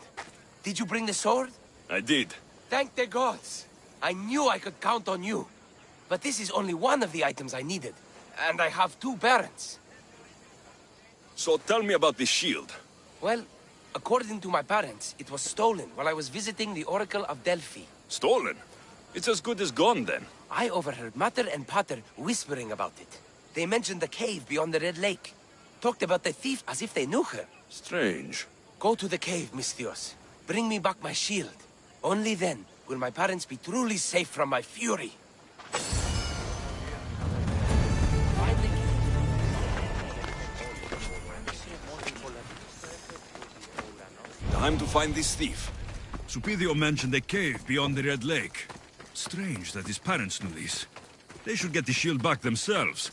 Did you bring the sword? I did. Thank the gods. I knew I could count on you. But this is only one of the items I needed. And I have 2 parents. So tell me about this shield. Well, according to my parents, it was stolen while I was visiting the Oracle of Delphi. Stolen? It's as good as gone then. I overheard Mater and Pater whispering about it. They mentioned the cave beyond the Red Lake. Talked about the thief as if they knew her. Strange. Go to the cave, Misthios. Bring me back my shield. Only then will my parents be truly safe from my fury. Time to find this thief. Supidio mentioned a cave beyond the Red Lake. Strange that his parents knew this. They should get the shield back themselves.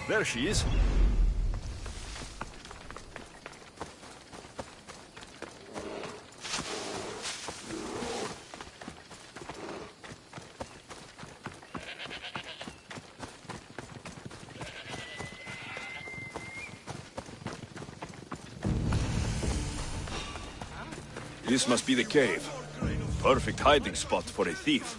There she is. This must be the cave. Perfect hiding spot for a thief.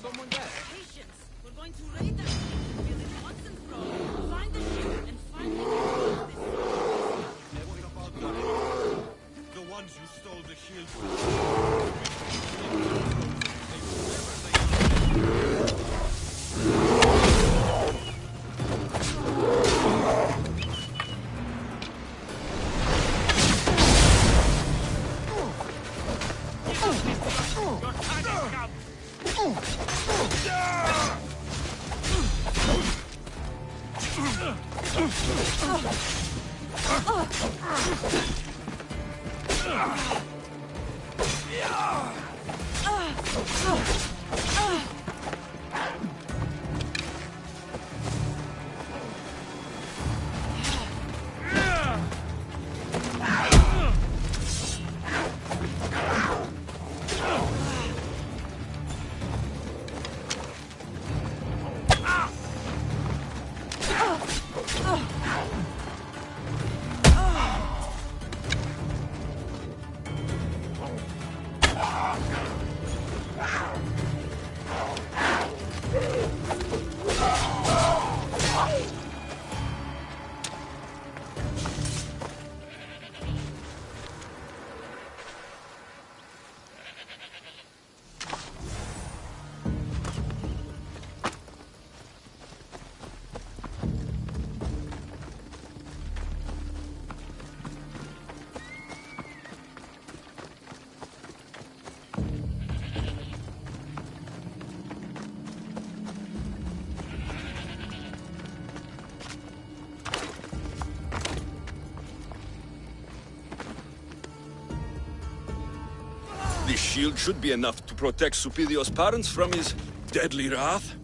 This shield should be enough to protect Supidio's parents from his deadly wrath.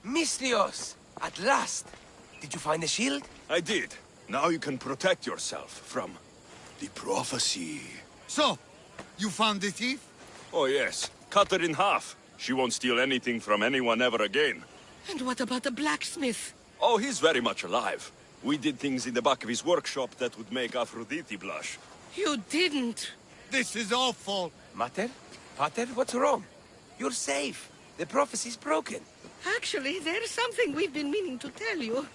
Misthios! At last! Did you find the shield? I did. Now you can protect yourself from the prophecy. So, you found the thief? Oh yes, cut her in half. She won't steal anything from anyone ever again. And what about the blacksmith? Oh, he's very much alive. We did things in the back of his workshop that would make Aphrodite blush. You didn't. This is awful. Mater? Pater, what's wrong? You're safe. The prophecy's broken. Actually, there's something we've been meaning to tell you.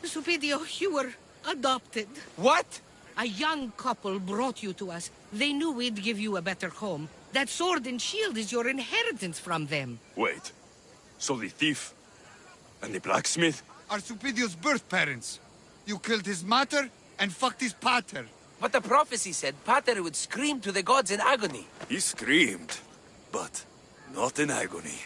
Supidio, you were adopted. What? A young couple brought you to us. They knew we'd give you a better home. That sword and shield is your inheritance from them. Wait, so the thief and the blacksmith are Supidio's birth parents. You killed his mater and fucked his pater. But the prophecy said Pater would scream to the gods in agony. He screamed, but not in agony.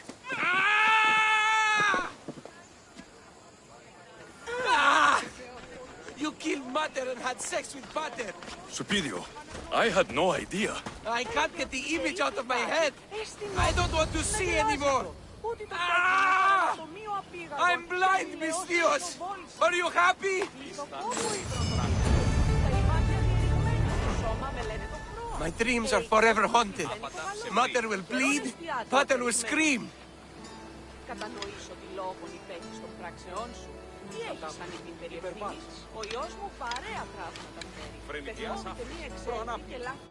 You killed Mater and had sex with Pater. Supidio, I had no idea. I can't get the image out of my head. I don't want to see anymore. I'm blind, Misthios. Are you happy? My dreams are forever haunted. Mater will bleed, Pater will scream. Τι έχεις ανοιχτή περιευθύνης? Ο ιός μου παρέα πράγματα φέρει. Τεχνώνεται μία εξέλιξη και λάθη.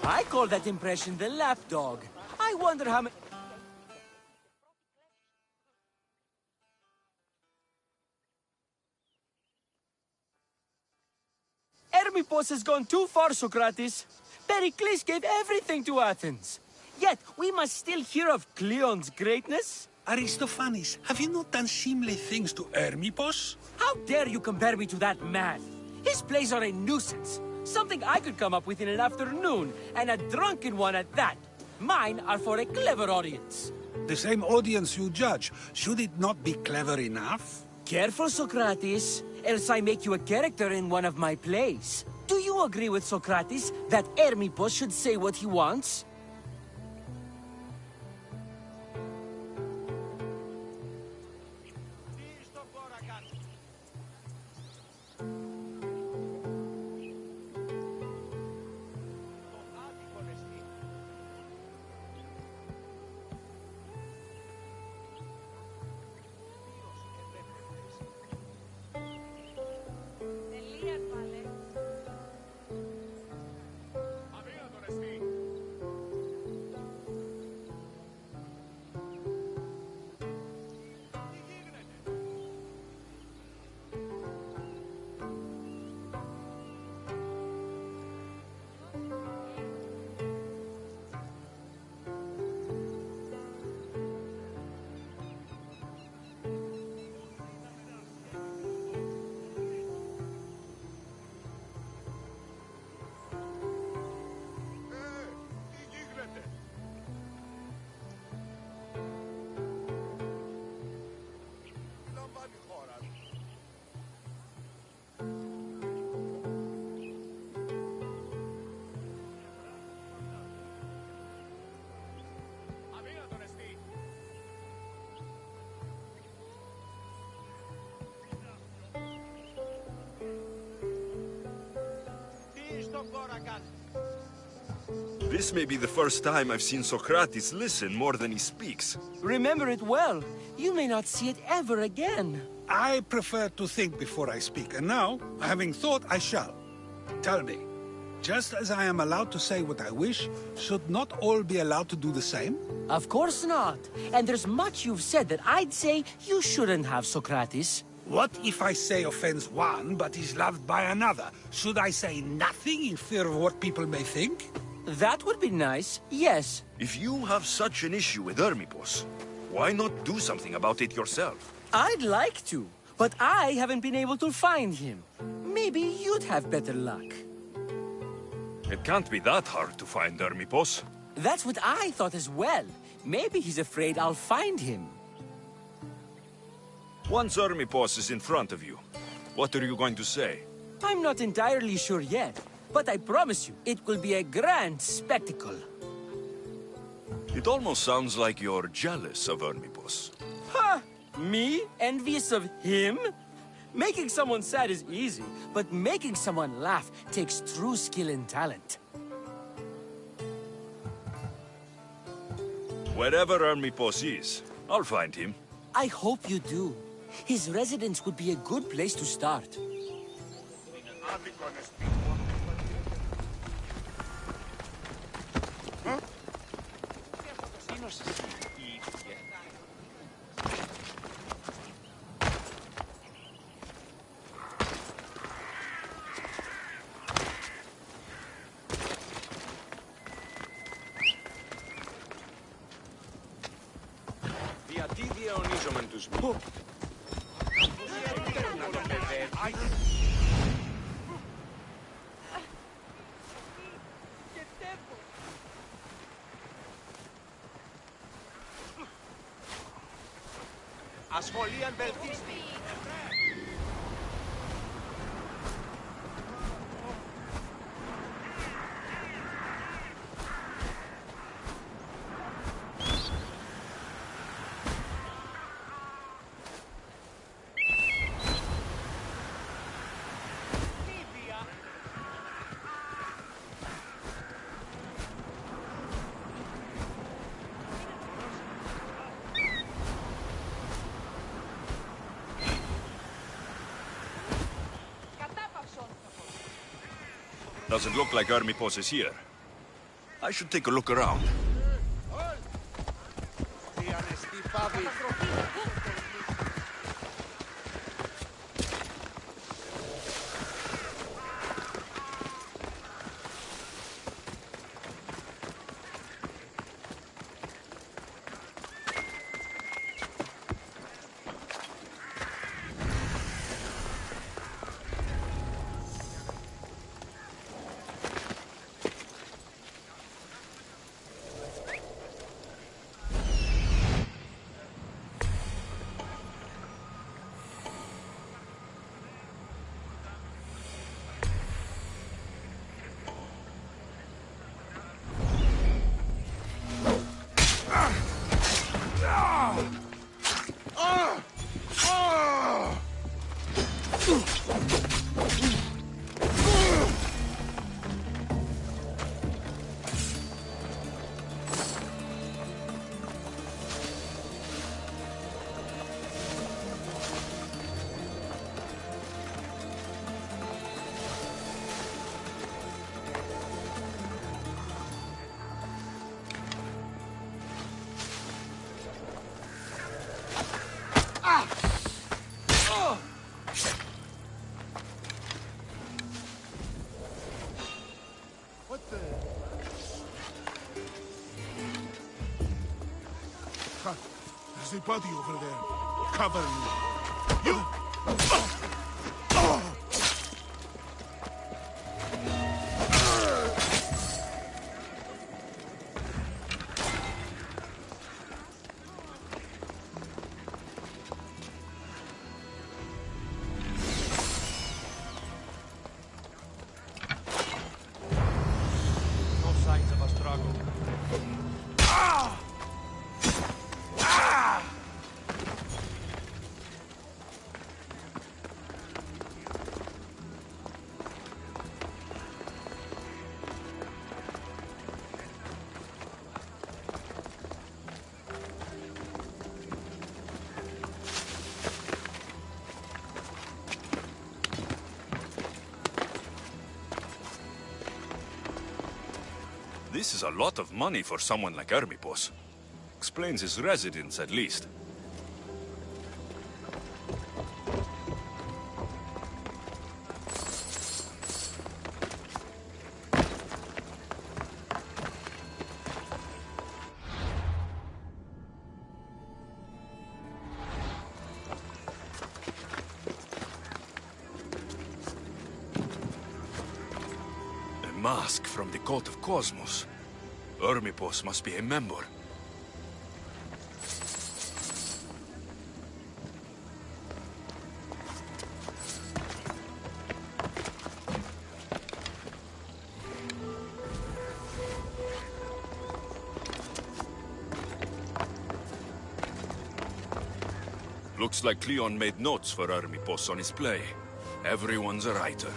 I call that impression the lapdog. I wonder how many... Hermippos has gone too far, Socrates. Pericles gave everything to Athens. Yet, we must still hear of Cleon's greatness. Aristophanes, have you not done seemly things to Hermippos? How dare you compare me to that man? His plays are a nuisance. Something I could come up with in an afternoon, and a drunken one at that. Mine are for a clever audience. The same audience you judge. Should it not be clever enough? Careful, Socrates, else I make you a character in one of my plays. Do you agree with Socrates that Hermippos should say what he wants? This may be the first time I've seen Socrates listen more than he speaks. Remember it well. You may not see it ever again. I prefer to think before I speak, and now, having thought, I shall. Tell me, just as I am allowed to say what I wish, should not all be allowed to do the same? Of course not. And there's much you've said that I'd say you shouldn't have, Socrates. What if I say offends one, but is loved by another? Should I say nothing in fear of what people may think? That would be nice, yes. If you have such an issue with Hermippos, why not do something about it yourself? I'd like to, but I haven't been able to find him. Maybe you'd have better luck. It can't be that hard to find Hermippos. That's what I thought as well. Maybe he's afraid I'll find him. Once Hermippos is in front of you, what are you going to say? I'm not entirely sure yet, but I promise you, it will be a grand spectacle. It almost sounds like you're jealous of Hermippos. Ha! Me? Envious of him? Making someone sad is easy, but making someone laugh takes true skill and talent. Wherever Hermippos is, I'll find him. I hope you do. His residence would be a good place to start. Γιατί διαιωνίζομεν τους μη. Ασχολίαν βελτίστη. Doesn't look like Hermippos is here. I should take a look around. There's a body over there. Cover me. You! No signs of a struggle. This is a lot of money for someone like Hermipos. Explains his residence, at least. A mask from the cult of Cosmos. Hermipos must be a member. Looks like Cleon made notes for Hermipos on his play. Everyone's a writer.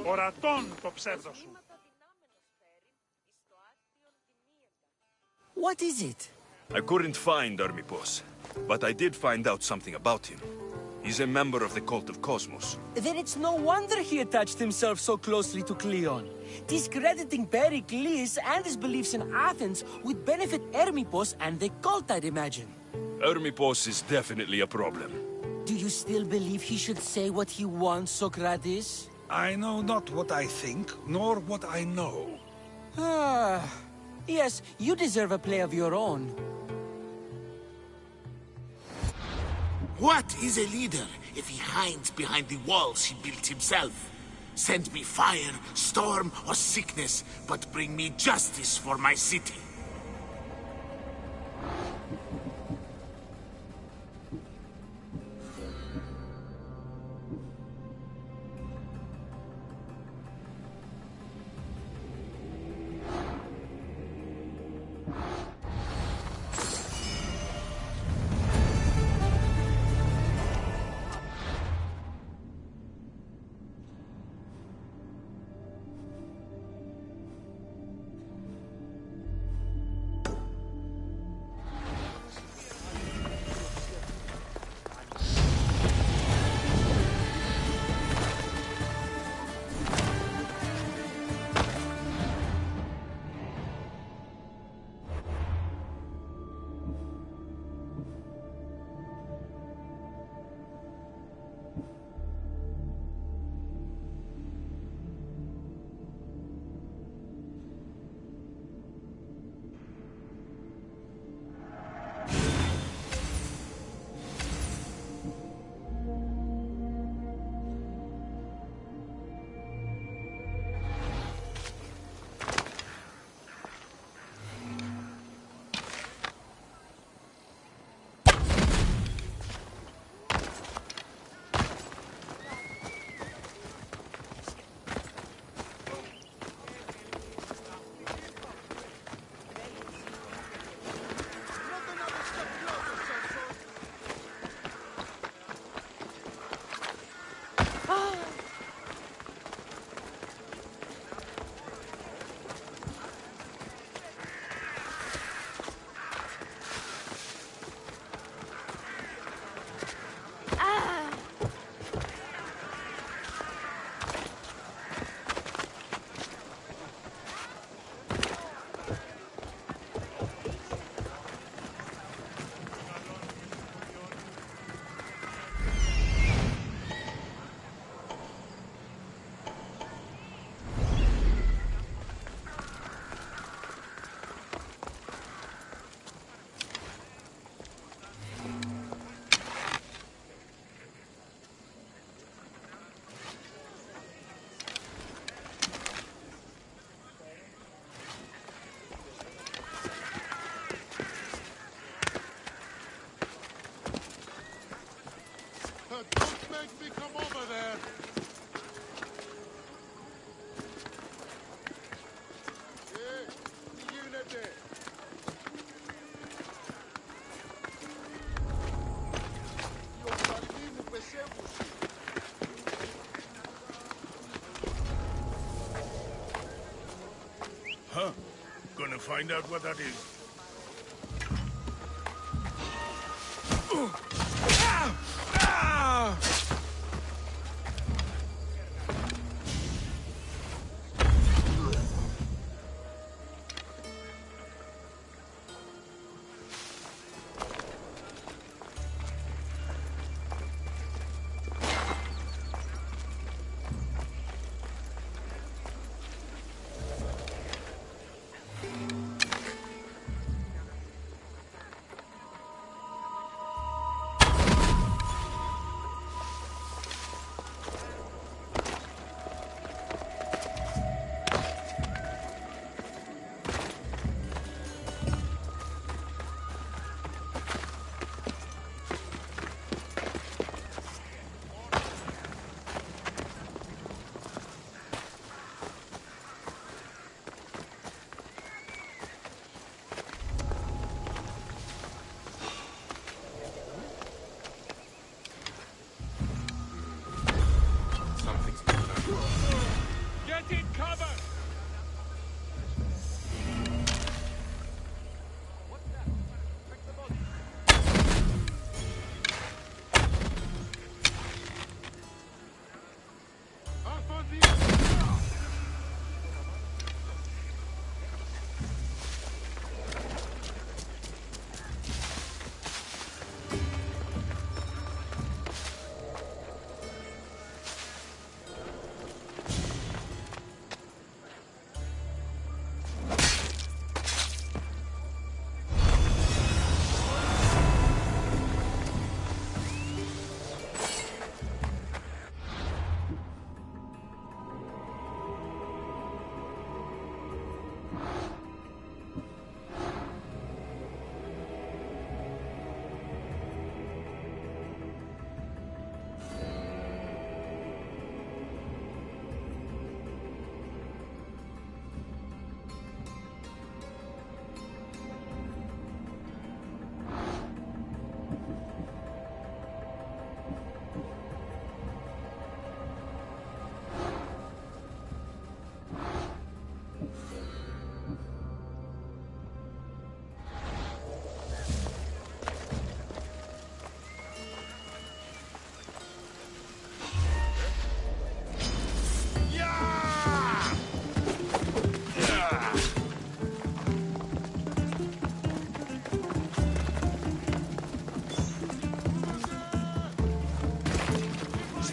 Ορατών το ψεύδο σου. What is it? I couldn't find Hermipos, but I did find out something about him. He's a member of the cult of Cosmos. Then it's no wonder he attached himself so closely to Cleon. Discrediting Pericles and his beliefs in Athens would benefit Hermipos and the cult, I'd imagine. Hermipos is definitely a problem. Do you still believe he should say what he wants, Socrates? I know not what I think, nor what I know. Ah, yes, you deserve a play of your own. What is a leader if he hides behind the walls he built himself? Send me fire, storm, or sickness, but bring me justice for my city. Don't make me come over there! Huh? Gonna find out what that is.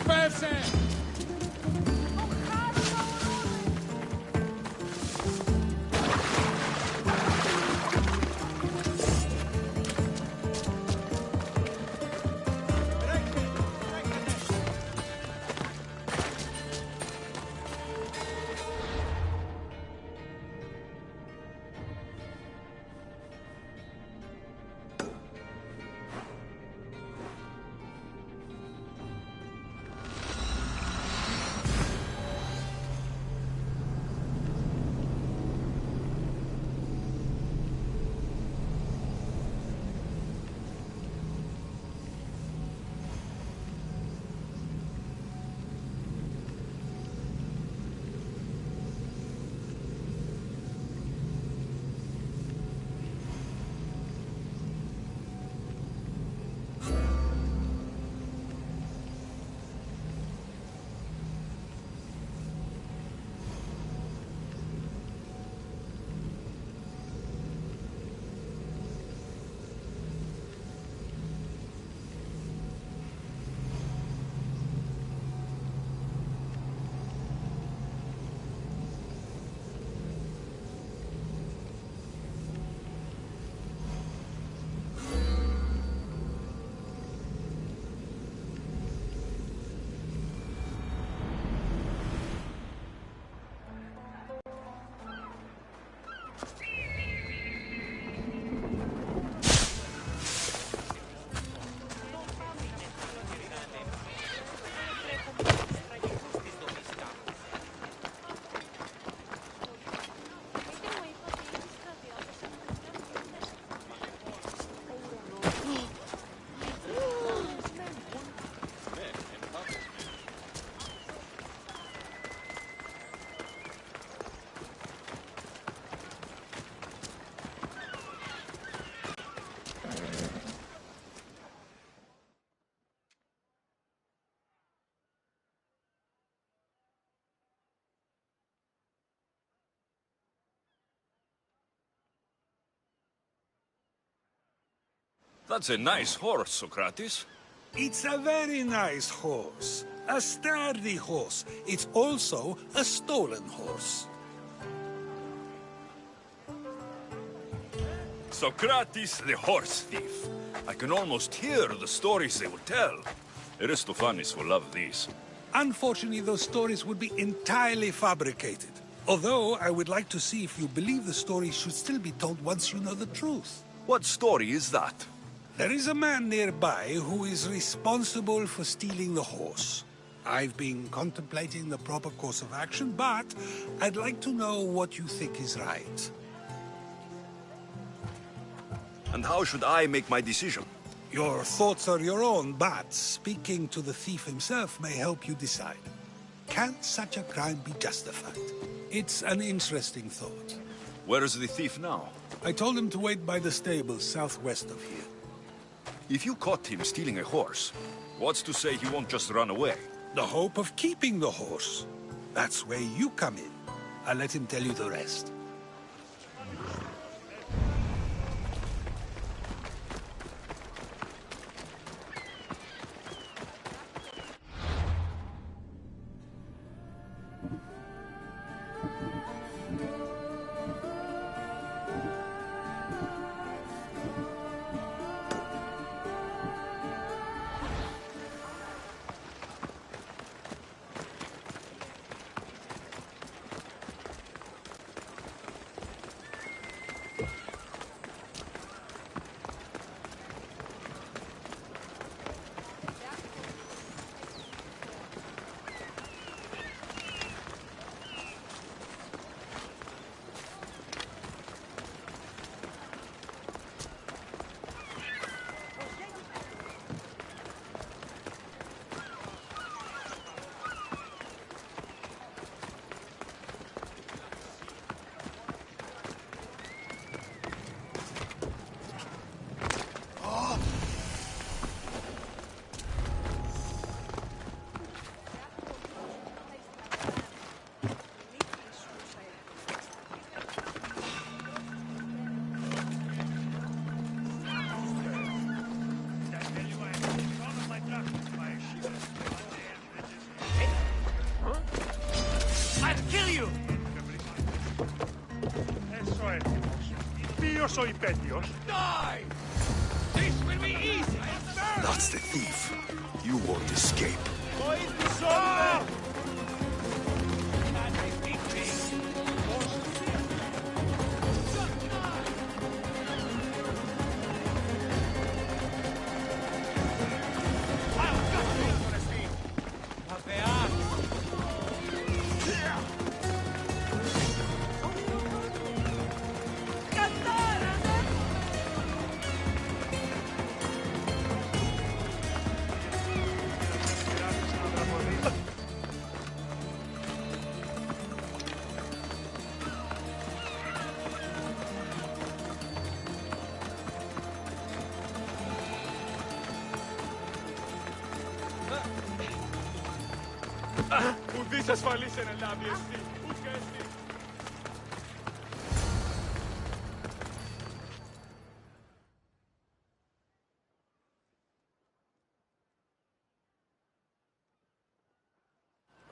Disperse! That's a nice horse, Socrates. It's a very nice horse. A sturdy horse. It's also a stolen horse. Socrates the horse thief. I can almost hear the stories they will tell. Aristophanes will love these. Unfortunately, those stories would be entirely fabricated. Although, I would like to see if you believe the stories should still be told once you know the truth. What story is that? There is a man nearby who is responsible for stealing the horse. I've been contemplating the proper course of action, but I'd like to know what you think is right. And how should I make my decision? Your thoughts are your own, but speaking to the thief himself may help you decide. Can such a crime be justified? It's an interesting thought. Where is the thief now? I told him to wait by the stables southwest of here. If you caught him stealing a horse, what's to say he won't just run away? The hope of keeping the horse. That's where you come in. I'll let him tell you the rest. Ποιος ο υπέτειος? Die! This will be easy! That's the thief. You won't escape. Ουδής ασφαλής εν ελάβει εστί. Ούς και εστί.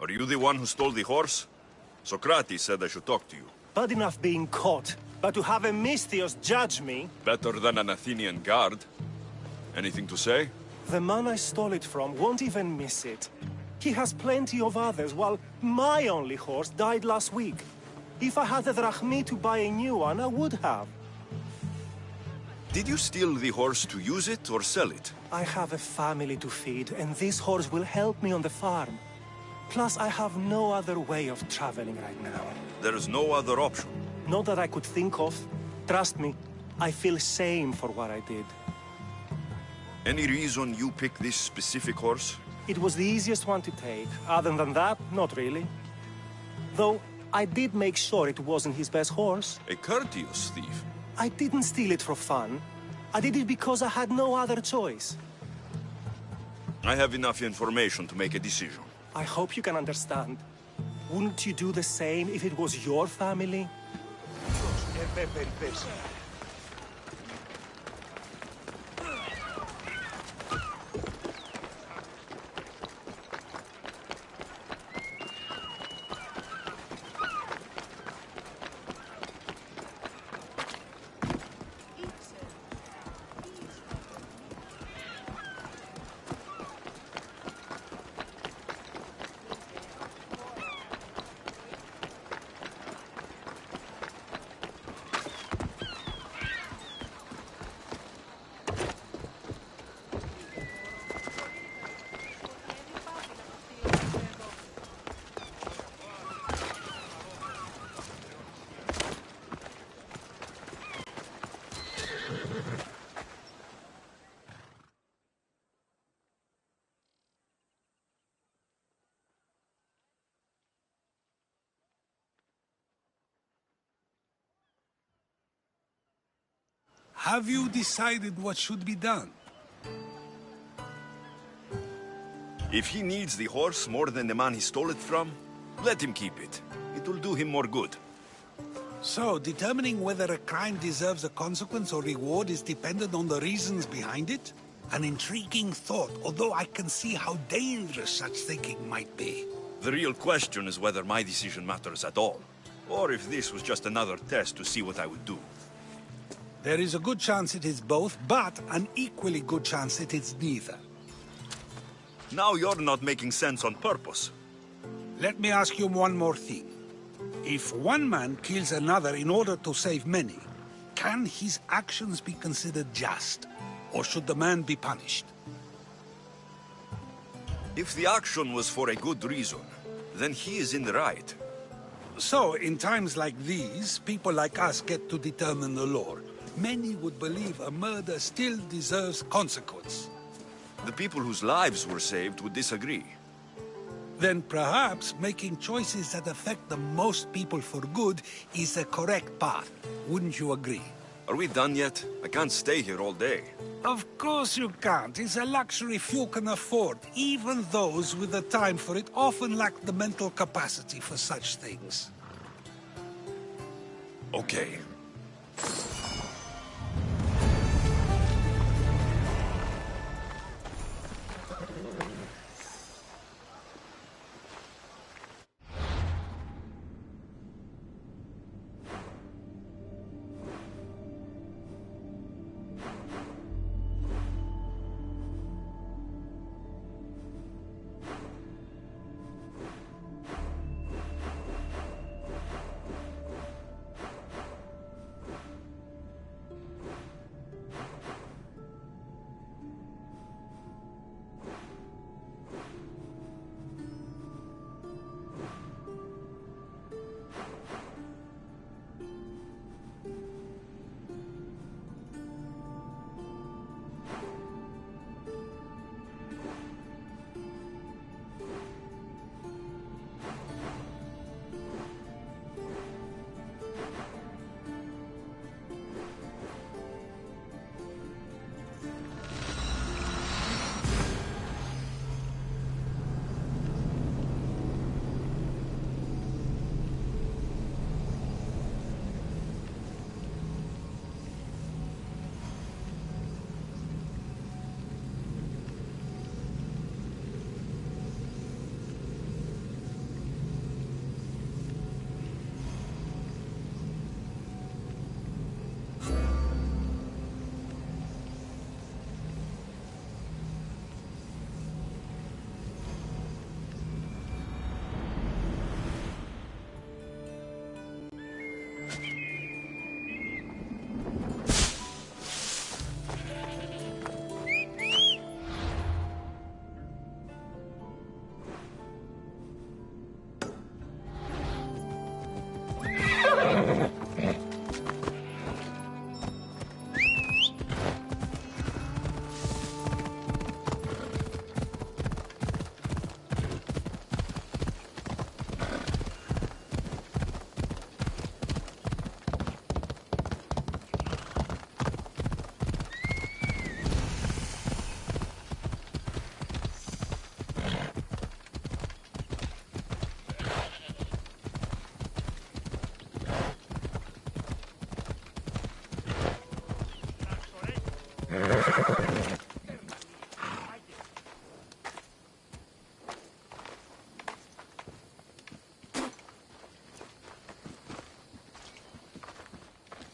Are you the one who stole the horse? Socrates said I should talk to you. Bad enough being caught, but to have a Misthios judge me... Better than an Athenian guard. Anything to say? The man I stole it from won't even miss it. He has plenty of others, while my only horse died last week. If I had the drachmi to buy a new one, I would have. Did you steal the horse to use it or sell it? I have a family to feed, and this horse will help me on the farm. Plus, I have no other way of traveling right now. There is no other option. Not that I could think of. Trust me, I feel shame for what I did. Any reason you picked this specific horse? It was the easiest one to take. Other than that, not really. Though, I did make sure it wasn't his best horse. A courteous thief. I didn't steal it for fun. I did it because I had no other choice. I have enough information to make a decision. I hope you can understand. Wouldn't you do the same if it was your family? Have you decided what should be done? If he needs the horse more than the man he stole it from, let him keep it. It will do him more good. So, determining whether a crime deserves a consequence or reward is dependent on the reasons behind it? An intriguing thought, although I can see how dangerous such thinking might be. The real question is whether my decision matters at all, or if this was just another test to see what I would do. There is a good chance it is both, but an equally good chance it is neither. Now you're not making sense on purpose. Let me ask you one more thing. If one man kills another in order to save many, can his actions be considered just? Or should the man be punished? If the action was for a good reason, then he is in the right. So, in times like these, people like us get to determine the law. Many would believe a murder still deserves consequence. The people whose lives were saved would disagree. Then perhaps making choices that affect the most people for good is a correct path. Wouldn't you agree? Are we done yet? I can't stay here all day. Of course you can't. It's a luxury few can afford. Even those with the time for it often lack the mental capacity for such things. Okay.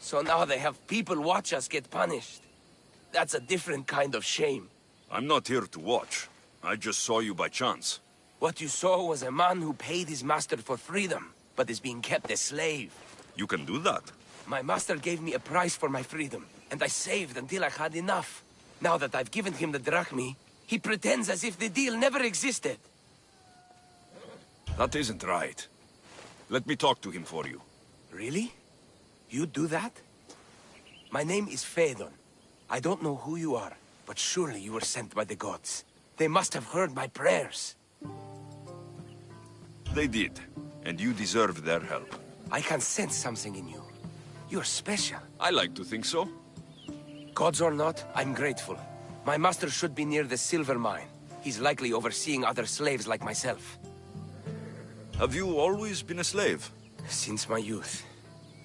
So now they have people watch us get punished. That's a different kind of shame. I'm not here to watch. I just saw you by chance. What you saw was a man who paid his master for freedom, but is being kept a slave. You can do that? My master gave me a price for my freedom, and I saved until I had enough. Now that I've given him the drachmi, he pretends as if the deal never existed. That isn't right. Let me talk to him for you. Really? You do that? My name is Phaedon. I don't know who you are, but surely you were sent by the gods. They must have heard my prayers. They did, and you deserve their help. I can sense something in you. You're special. I like to think so. Gods or not, I'm grateful. My master should be near the silver mine. He's likely overseeing other slaves like myself. Have you always been a slave? Since my youth.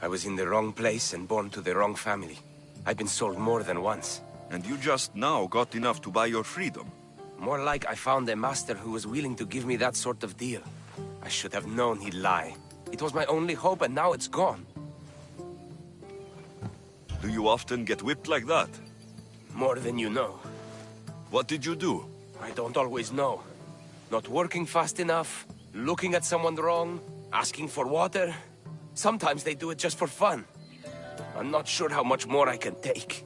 I was in the wrong place and born to the wrong family. I've been sold more than once. And you just now got enough to buy your freedom? More like I found a master who was willing to give me that sort of deal. I should have known he'd lie. It was my only hope, and now it's gone. Do you often get whipped like that? More than you know. What did you do? I don't always know. Not working fast enough, looking at someone wrong, asking for water. Sometimes they do it just for fun. I'm not sure how much more I can take.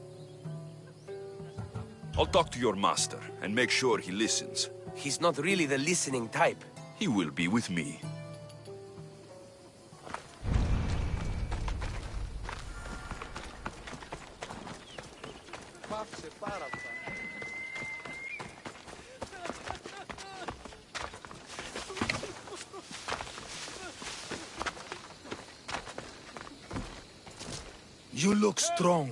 I'll talk to your master and make sure he listens. He's not really the listening type. He will be with me. You look strong.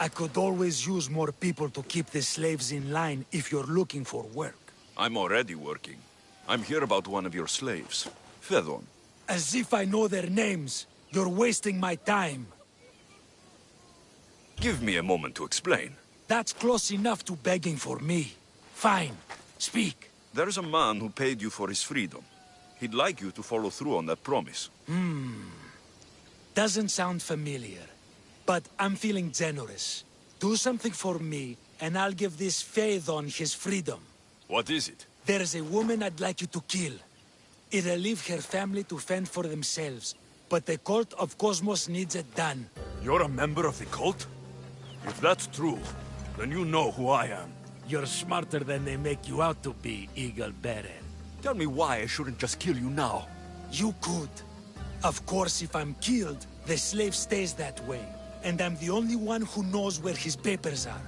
I could always use more people to keep the slaves in line if you're looking for work. I'm already working. I'm here about one of your slaves, Phaedon. As if I know their names. You're wasting my time. Give me a moment to explain. That's close enough to begging for me. Fine. Speak. There's a man who paid you for his freedom. He'd like you to follow through on that promise. Doesn't sound familiar. But I'm feeling generous. Do something for me, and I'll give this Phaedon his freedom. What is it? There's a woman I'd like you to kill. It'll leave her family to fend for themselves. But the cult of Cosmos needs it done. You're a member of the cult? If that's true, then you know who I am. You're smarter than they make you out to be, Eagle Bearer. Tell me why I shouldn't just kill you now. You could. Of course, if I'm killed, the slave stays that way. And I'm the only one who knows where his papers are.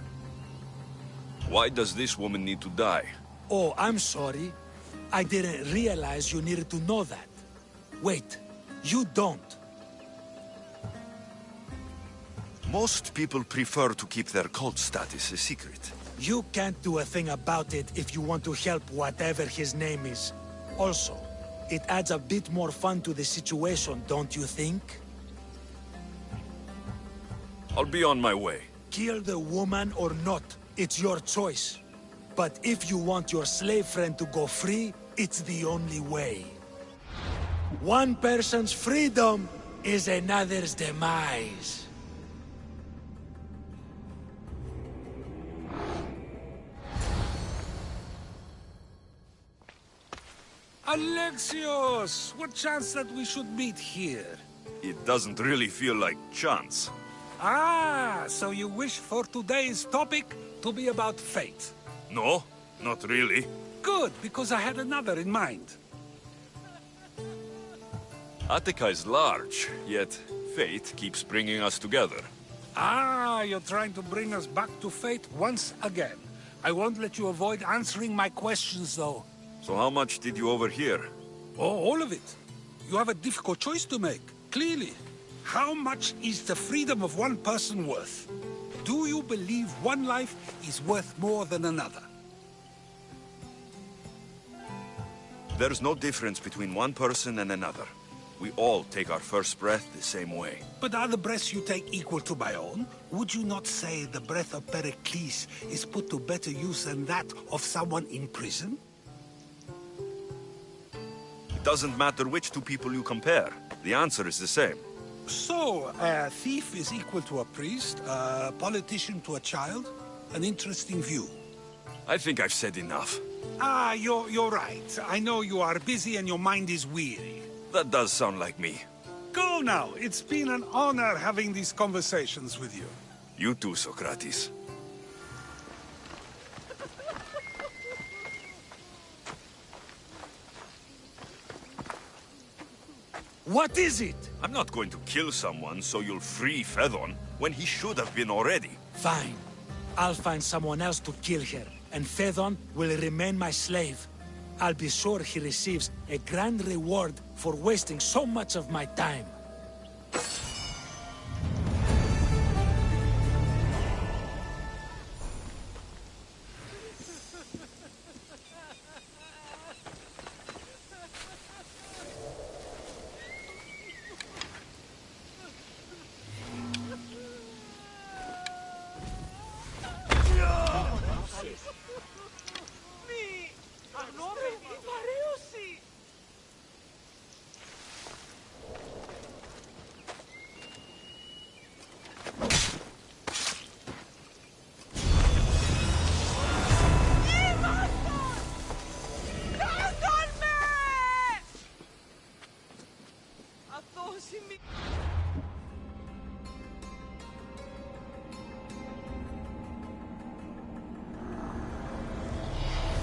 Why does this woman need to die? Oh, I'm sorry. I didn't realize you needed to know that. Wait, you don't. Most people prefer to keep their cult status a secret. You can't do a thing about it if you want to help whatever his name is. Also, it adds a bit more fun to the situation, don't you think? I'll be on my way. Kill the woman or not, it's your choice. But if you want your slave friend to go free, it's the only way. One person's freedom is another's demise. Alexios! What chance that we should meet here? It doesn't really feel like chance. Ah, so you wish for today's topic to be about fate? No, not really. Good, because I had another in mind. Attica is large, yet fate keeps bringing us together. Ah, you're trying to bring us back to fate once again. I won't let you avoid answering my questions, though. So how much did you overhear? Oh, all of it. You have a difficult choice to make, clearly. How much is the freedom of one person worth? Do you believe one life is worth more than another? There's no difference between one person and another. We all take our first breath the same way. But are the breaths you take equal to my own? Would you not say the breath of Pericles is put to better use than that of someone in prison? It doesn't matter which two people you compare. The answer is the same. So, a thief is equal to a priest, a politician to a child? An interesting view. I think I've said enough. Ah, you're right. I know you are busy and your mind is weary. That does sound like me. Go now. It's been an honor having these conversations with you. You too, Socrates. What is it? I'm not going to kill someone so you'll free Fedon when he should have been already. Fine. I'll find someone else to kill her, and Fedon will remain my slave. I'll be sure he receives a grand reward for wasting so much of my time.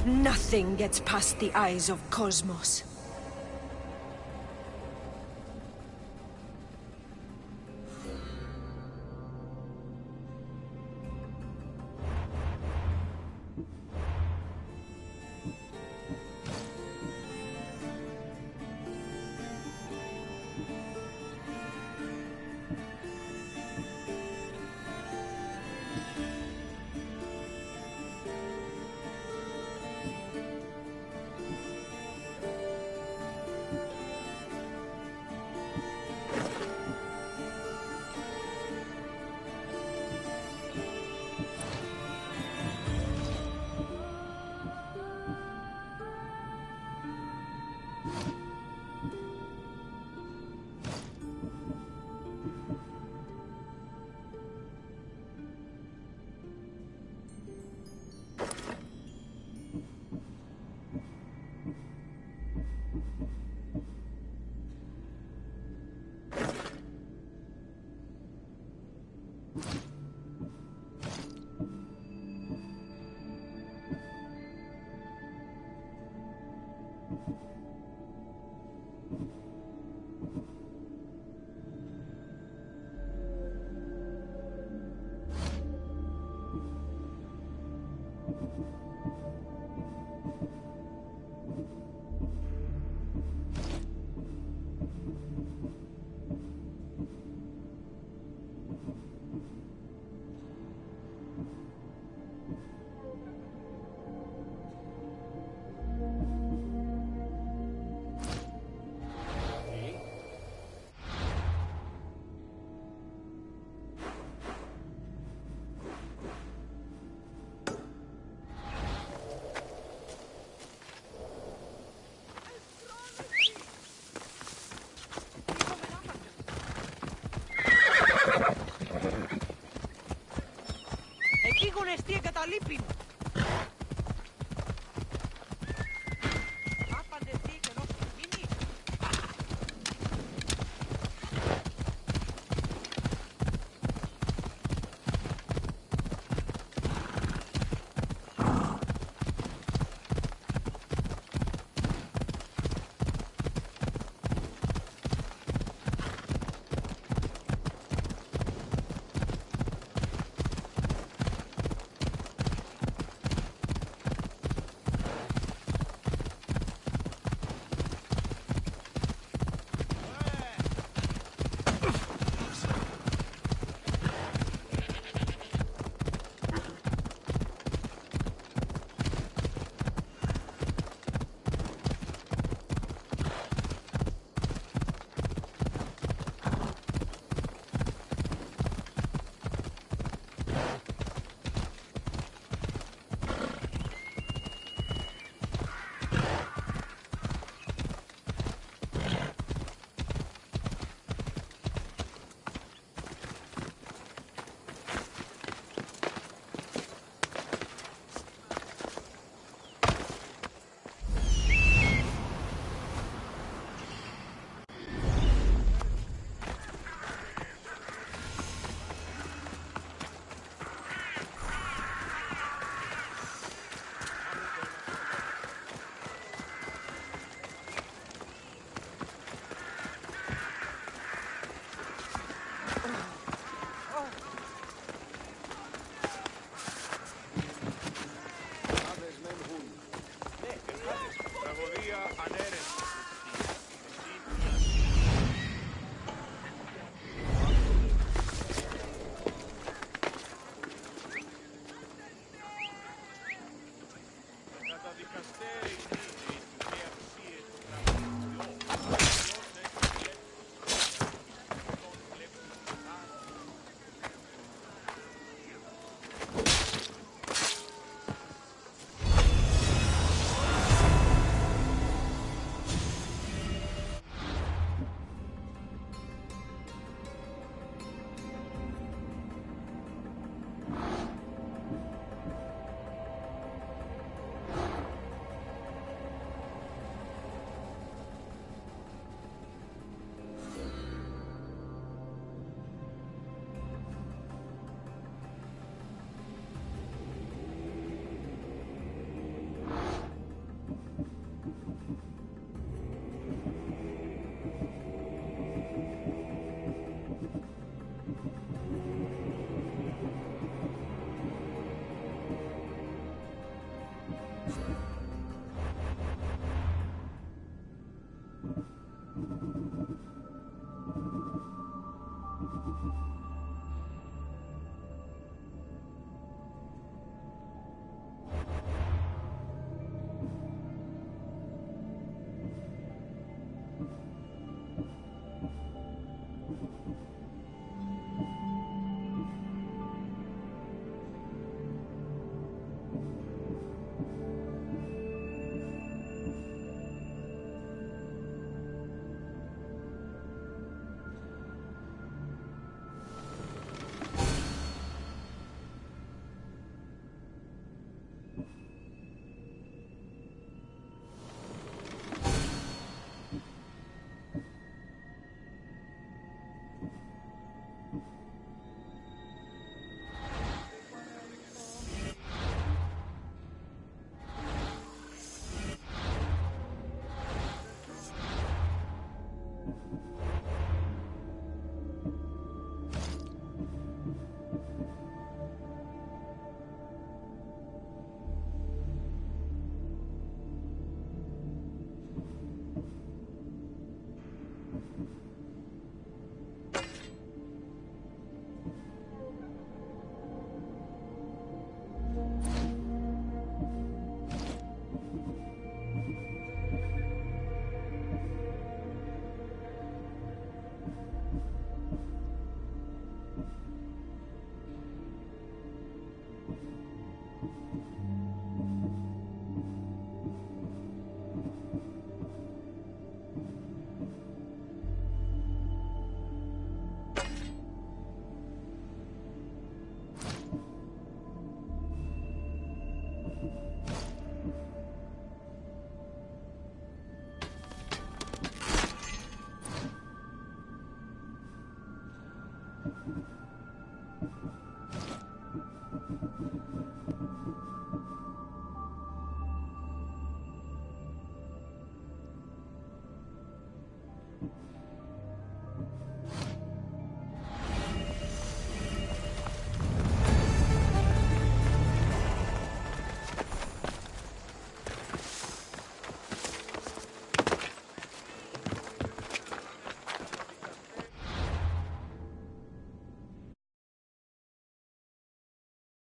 Nothing gets past the eyes of Cosmos. Εστί εγκαταλείπει.